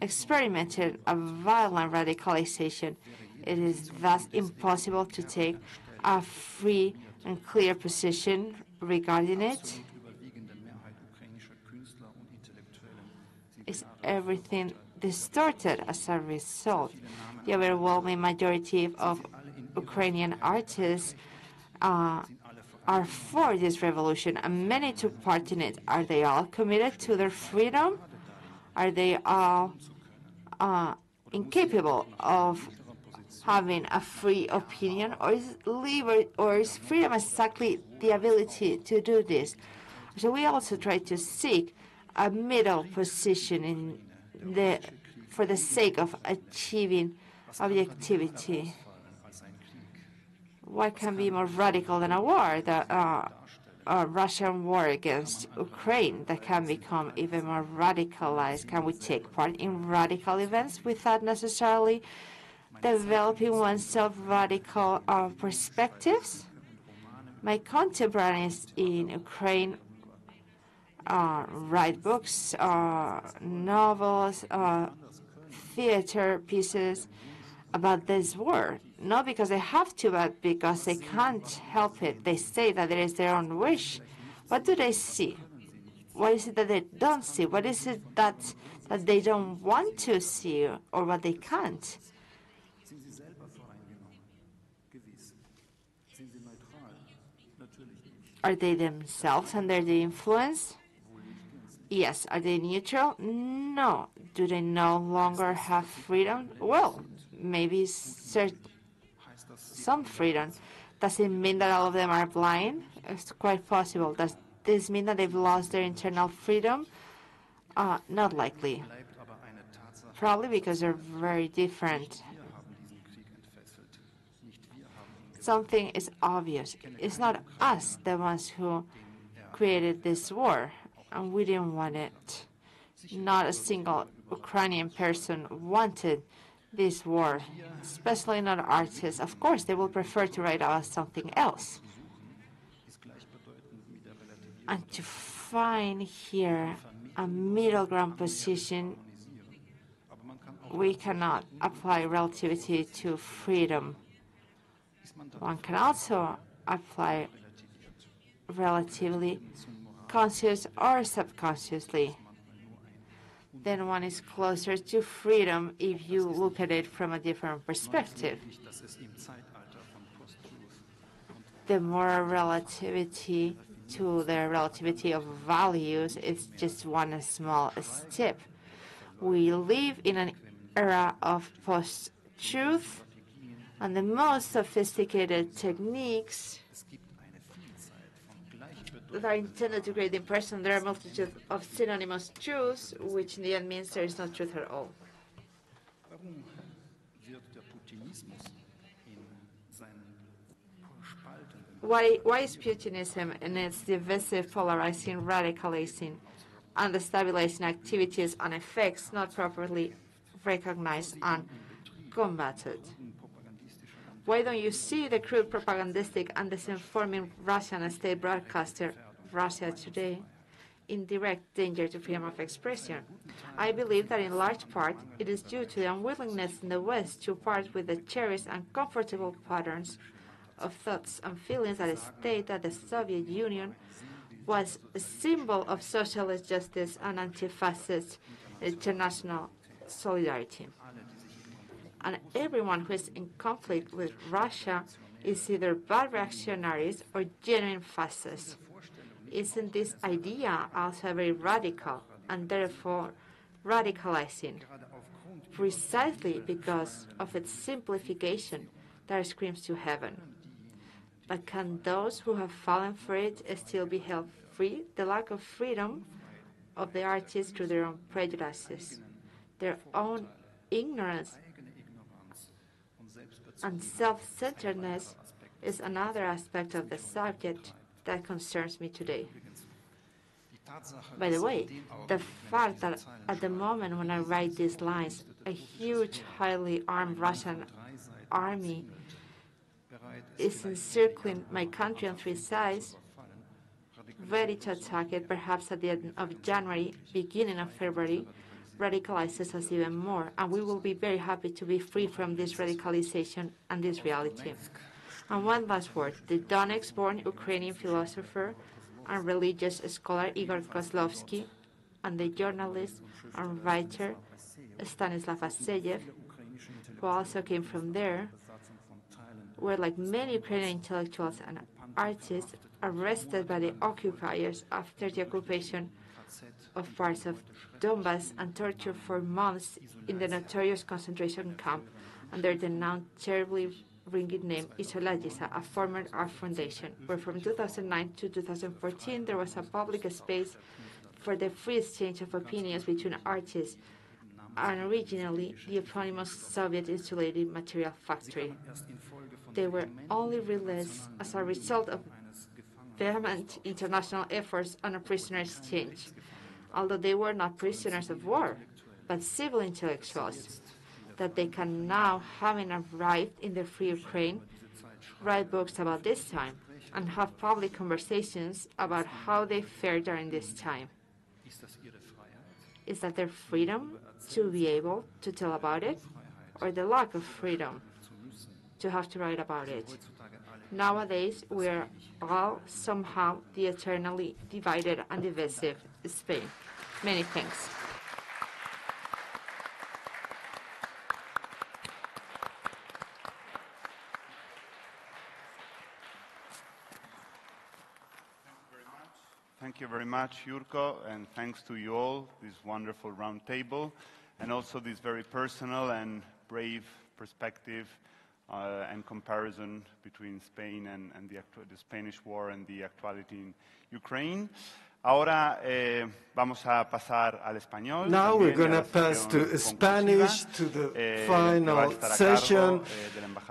experimented a violent radicalization. It is thus impossible to take a free and clear position regarding it? Is everything distorted as a result? The overwhelming majority of Ukrainian artists are for this revolution, and many took part in it. Are they all committed to their freedom? Are they all incapable of having a free opinion, or is freedom exactly the ability to do this? So we also try to seek a middle position for the sake of achieving objectivity. What can be more radical than a war? A Russian war against Ukraine that can become even more radicalized. Can we take part in radical events without necessarily developing oneself radical perspectives? My contemporaries in Ukraine write books, novels, theater pieces about this war, not because they have to, but because they can't help it. They say that it is their own wish. What do they see? What is it that they don't see? What is it that they don't want to see, or what they can't? Are they themselves under the influence? Yes. Are they neutral? No. Do they no longer have freedom? Well, maybe some freedom. Does it mean that all of them are blind? It's quite possible. Does this mean that they've lost their internal freedom? Not likely. Probably because they're very different. Something is obvious. It's not us, the ones who created this war, and we didn't want it. Not a single Ukrainian person wanted this war, especially not artists. Of course, they will prefer to write about something else. And to find here a middle ground position, we cannot apply relativity to freedom. One can also apply relatively, conscious or subconsciously. Then one is closer to freedom if you look at it from a different perspective. The more relativity to the relativity of values is just one small step. We live in an era of post-truth, and the most sophisticated techniques that are intended to create the impression there are a multitude of synonymous truths, which in the end means there is no truth at all. Why is Putinism and its divisive, polarizing, radicalizing, and destabilizing activities and effects not properly recognized and combated? Why don't you see the crude propagandistic and disinforming Russian state broadcaster, Russia Today, in direct danger to freedom of expression? I believe that in large part it is due to the unwillingness in the West to part with the cherished and comfortable patterns of thoughts and feelings that state that the Soviet Union was a symbol of socialist justice and anti-fascist international solidarity. And everyone who is in conflict with Russia is either bad reactionaries or genuine fascists. Isn't this idea also very radical and therefore radicalizing? Precisely because of its simplification that screams to heaven. But can those who have fallen for it still be held free? The lack of freedom of the artists through their own prejudices, their own ignorance, and self-centeredness is another aspect of the subject that concerns me today. By the way, the fact that at the moment when I write these lines, a huge, highly armed Russian army is encircling my country on three sides, ready to attack it perhaps at the end of January, beginning of February, radicalizes us even more, and we will be very happy to be free from this radicalization and this reality. And one last word, the Donetsk-born Ukrainian philosopher and religious scholar Igor Kozlovsky and the journalist and writer Stanislav Vasilyev, who also came from there, were, like many Ukrainian intellectuals and artists, arrested by the occupiers after the occupation of parts of Donbass and tortured for months in the notorious concentration camp under the now terribly ringing name Isolagisa, a former art foundation, where from 2009 to 2014 there was a public space for the free exchange of opinions between artists, and originally the eponymous Soviet-insulated material factory. They were only released as a result of vehement international efforts on a prisoner exchange, although they were not prisoners of war, but civil intellectuals, that they can now, having arrived in the free Ukraine, write books about this time and have public conversations about how they fared during this time. Is that their freedom to be able to tell about it, or the lack of freedom to have to write about it? Nowadays, we are all somehow the eternally divided and divisive Spain. Many thanks. Thank you very much, Jurko, and thanks to you all, this wonderful round table, and also this very personal and brave perspective and comparison between Spain and the Spanish War and the actuality in Ukraine. Ahora vamos a pasar al español. Now we're going to pass to Spanish, to the final session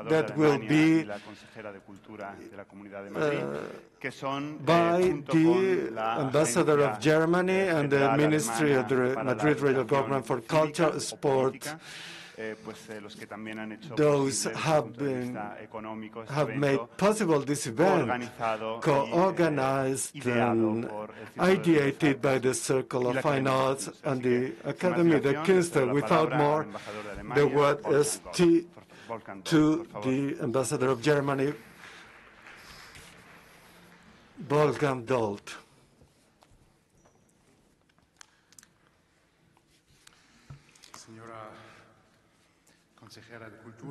that will be by the Ambassador of Germany and the Ministry of the Madrid Regional Government for Culture, Sport. Those have made possible this event, co-organized and ideated by the Circle of Fine Arts and the Akademie, the Künste. Without more, the word is to the Ambassador of Germany, Wolfgang Dold.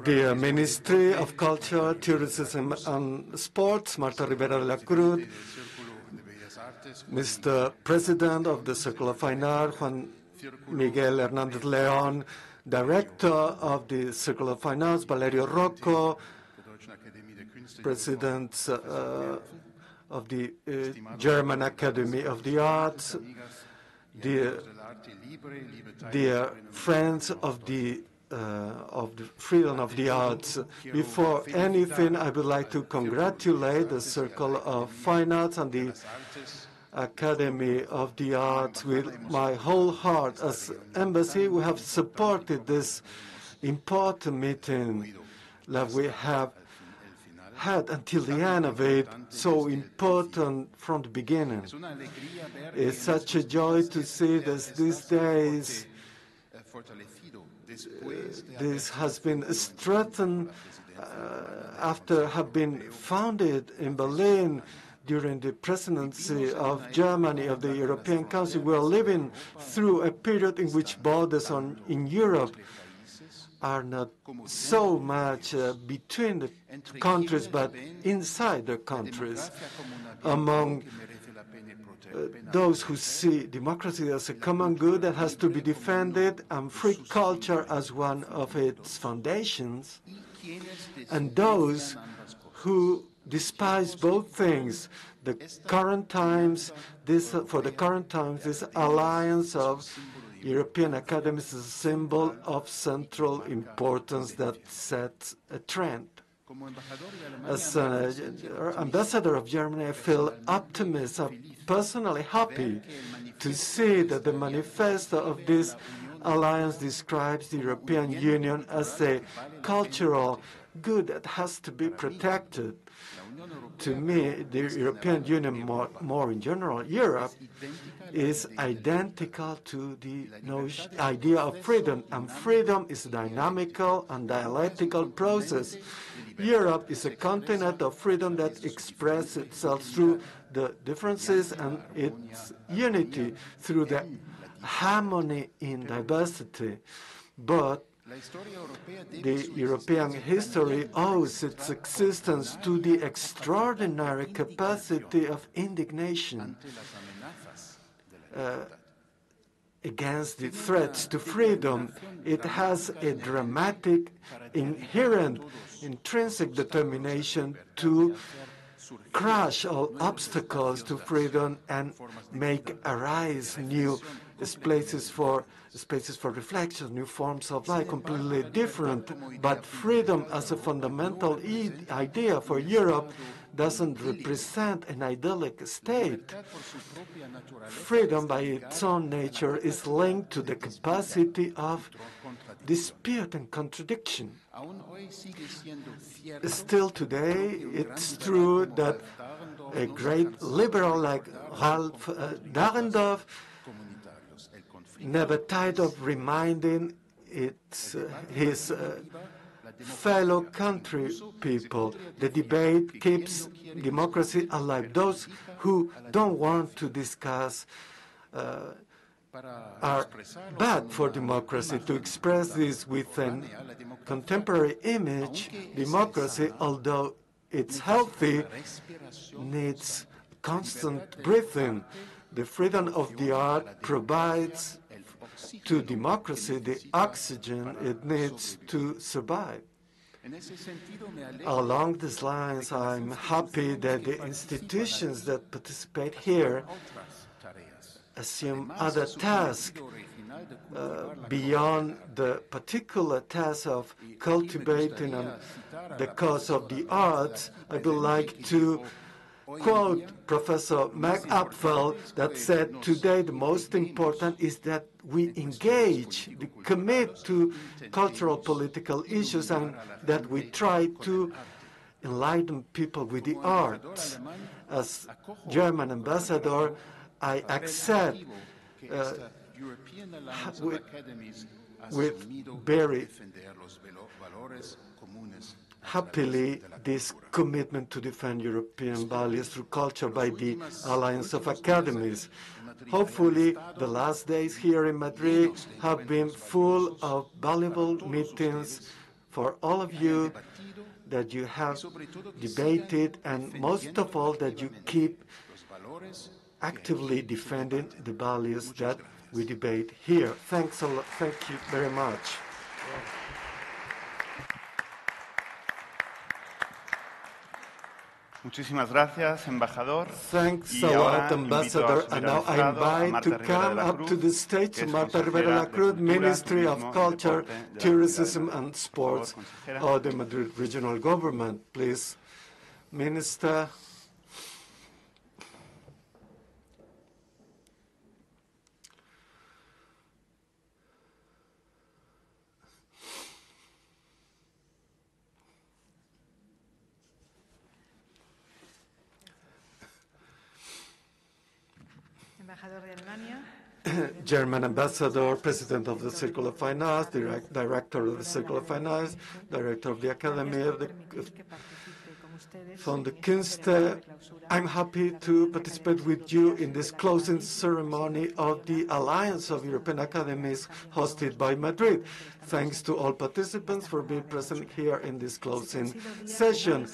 The Ministry of Culture, Tourism and Sports, Marta Rivera de la Cruz, Mr. President of the Circle of Fine Arts, Juan Miguel Hernández León, Director of the Circle of Fine Arts, Valerio Rocco, President of the German Academy of the Arts, dear friends of the freedom of the arts. Before anything, I would like to congratulate the Circle of Fine Arts and the Academy of the Arts with my whole heart. As embassy, we have supported this important meeting that we have had until the end of it, so important from the beginning. It's such a joy to see this these days. This has been strengthened after have been founded in Berlin during the presidency of Germany of the European Council. We are living through a period in which borders in Europe are not so much between the countries, but inside the countries. Among those who see democracy as a common good that has to be defended and free culture as one of its foundations, and those who despise both things, the current times, this alliance of European academies is a symbol of central importance that sets a trend. As an ambassador of Germany, I feel optimistic. I'm personally happy to see that the manifesto of this alliance describes the European Union as a cultural good that has to be protected. To me, the European Union, more in general, Europe, is identical to the idea of freedom. And freedom is a dynamical and dialectical process. Europe is a continent of freedom that expresses itself through the differences and its unity, through the harmony in diversity. But the European history owes its existence to the extraordinary capacity of indignation against the threats to freedom. It has a dramatic, inherent, intrinsic determination to crush all obstacles to freedom and make arise new spaces for reflection, new forms of life, completely different. But freedom as a fundamental idea for Europe doesn't represent an idyllic state. Freedom by its own nature is linked to the capacity of dispute and contradiction. Still today, it's true that a great liberal like Ralph Dahrendorf never tired of reminding his fellow country people. The debate keeps democracy alive. Those who don't want to discuss are bad for democracy. To express this with a contemporary image, democracy, although it's healthy, needs constant breathing. The freedom of the art provides to democracy the oxygen it needs to survive. Along these lines, I'm happy that the institutions that participate here assume other tasks beyond the particular task of cultivating the cause of the arts. I would like to quote Professor McApfel that said, today the most important is that we engage, we commit to cultural political issues, and that we try to enlighten people with the arts. As German ambassador, I accept with very happily this commitment to defend European values through culture by the Alliance of Academies. Hopefully, the last days here in Madrid have been full of valuable meetings for all of you, that you have debated, and most of all, that you keep actively defending the values that we debate here. Thanks a lot. Thank you very much. Muchísimas gracias, embajador. Thanks a lot, Ambassador. And now I invite to come up to the stage to Marta Rivera Cruz, Ministry of Culture, Tourism and Sports of the Madrid Regional Government. Please, Minister. German Ambassador, President of the Circle of Fine Arts, Director of the Circle of Fine Arts, Director of the Akademie, from the Künste. I'm happy to participate with you in this closing ceremony of the Alliance of European Academies hosted by Madrid. Thanks to all participants for being present here in this closing session.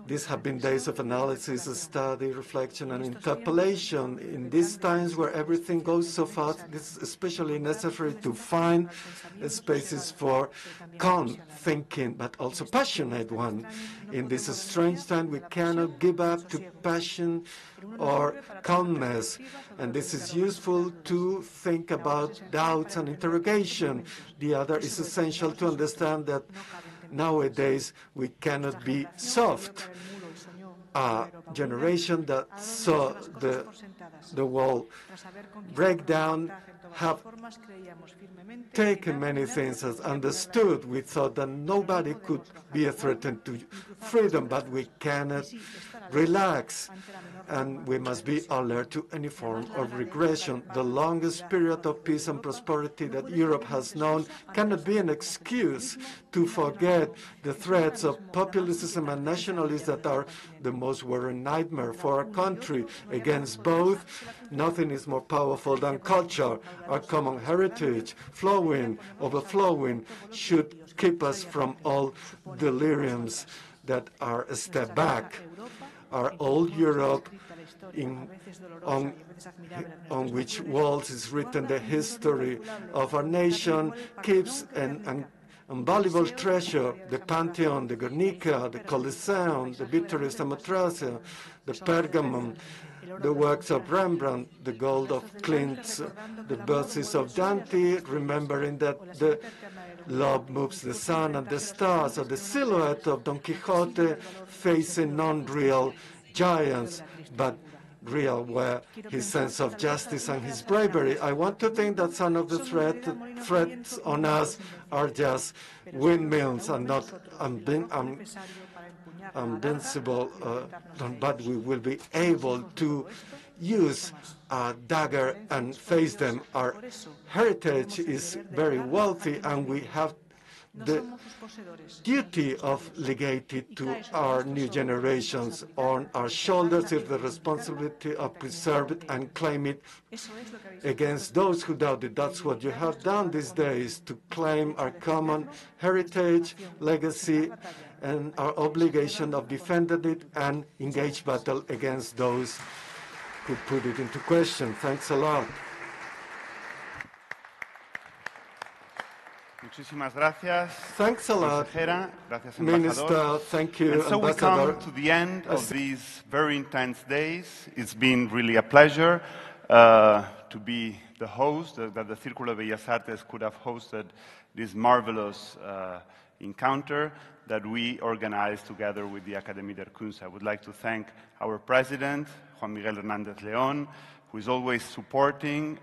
These have been days of analysis, study, reflection, and interpellation. In these times where everything goes so fast, it's especially necessary to find spaces for calm thinking, but also passionate one. In this strange time, we cannot give up to passion or calmness, and this is useful to think about doubts and interrogation. The other is essential to understand that nowadays we cannot be soft. A generation that saw the the wall breakdown, have taken many things as understood. We thought that nobody could be a threat to freedom, but we cannot relax, and we must be alert to any form of regression. The longest period of peace and prosperity that Europe has known cannot be an excuse to forget the threats of populism and nationalism that are the most worrying nightmare for our country. Against both, nothing is more powerful than culture. Our common heritage, overflowing, should keep us from all deliriums that are a step back. Our old Europe, on which walls is written the history of our nation, keeps an invaluable treasure: the Pantheon, the Guernica, the Colosseum, the Vittorio Samothrace, the Pergamon, the works of Rembrandt, the gold of Klimt, the verses of Dante, remembering that the love moves the sun and the stars, or the silhouette of Don Quixote facing non-real giants, but real were his sense of justice and his bravery. I want to think that some of the threats on us are just windmills and not invincible, but we will be able to use a dagger and face them. Our heritage is very wealthy, and we have the duty of legate it to our new generations. On our shoulders is the responsibility of preserve it and claim it against those who doubt it. That's what you have done these days, to claim our common heritage, legacy, and our obligation of defending it and engage battle against those who put it into question. Thanks a lot. Muchísimas gracias. Thanks a lot, gracias, Minister. Thank you, and so Ambassador. we come to the end of these very intense days. It's been really a pleasure to be the host, that the Círculo de Bellas Artes could have hosted this marvelous encounter that we organized together with the Akademie der Künste. I would like to thank our president, Juan Miguel Hernández León, who is always supporting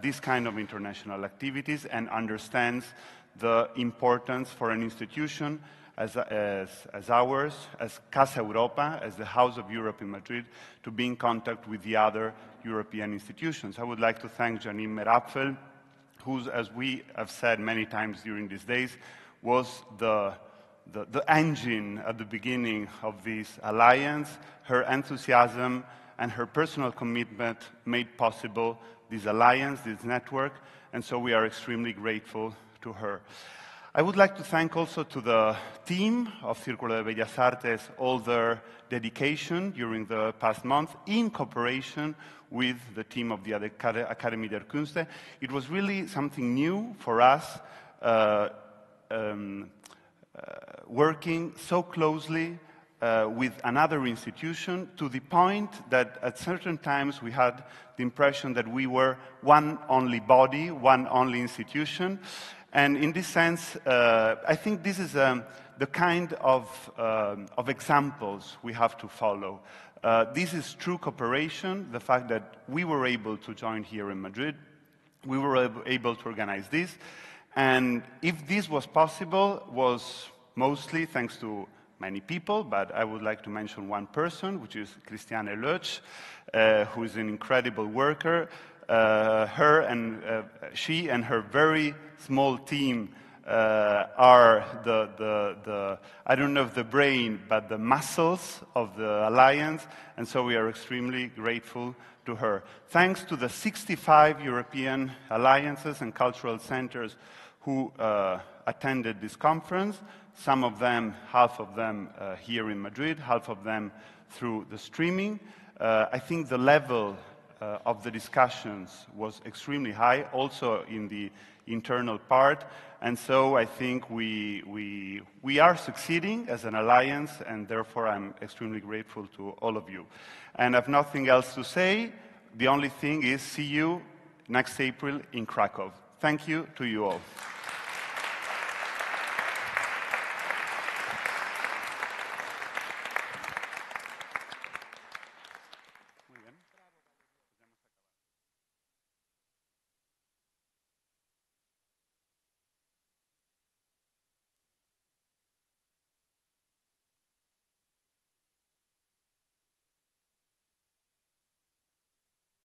this kind of international activities and understands the importance for an institution as ours, as Casa Europa, as the House of Europe in Madrid, to be in contact with the other European institutions. I would like to thank Janine Merapfel, who, as we have said many times during these days, was the engine at the beginning of this alliance. Her enthusiasm and her personal commitment made possible this alliance, this network, and so we are extremely grateful to her. I would like to thank also to the team of Círculo de Bellas Artes, all their dedication during the past month in cooperation with the team of the Akademie der Künste. It was really something new for us, working so closely with another institution, to the point that at certain times we had the impression that we were one only body, one only institution. And in this sense, I think this is the kind of examples we have to follow. This is true cooperation, the fact that we were able to join here in Madrid, we were able to organize this, and if this was possible, was mostly thanks to many people, but I would like to mention one person, which is Christiane Lötsch, who is an incredible worker. She and her very small team are I don't know if the brain, but the muscles of the alliance, and so we are extremely grateful to her. Thanks to the 65 European alliances and cultural centers who attended this conference, some of them, half of them here in Madrid, half of them through the streaming. I think the level of the discussions was extremely high, also in the internal part, and so I think we are succeeding as an alliance, and therefore I'm extremely grateful to all of you. And I have nothing else to say. The only thing is, see you next April in Kraków. Thank you to you all.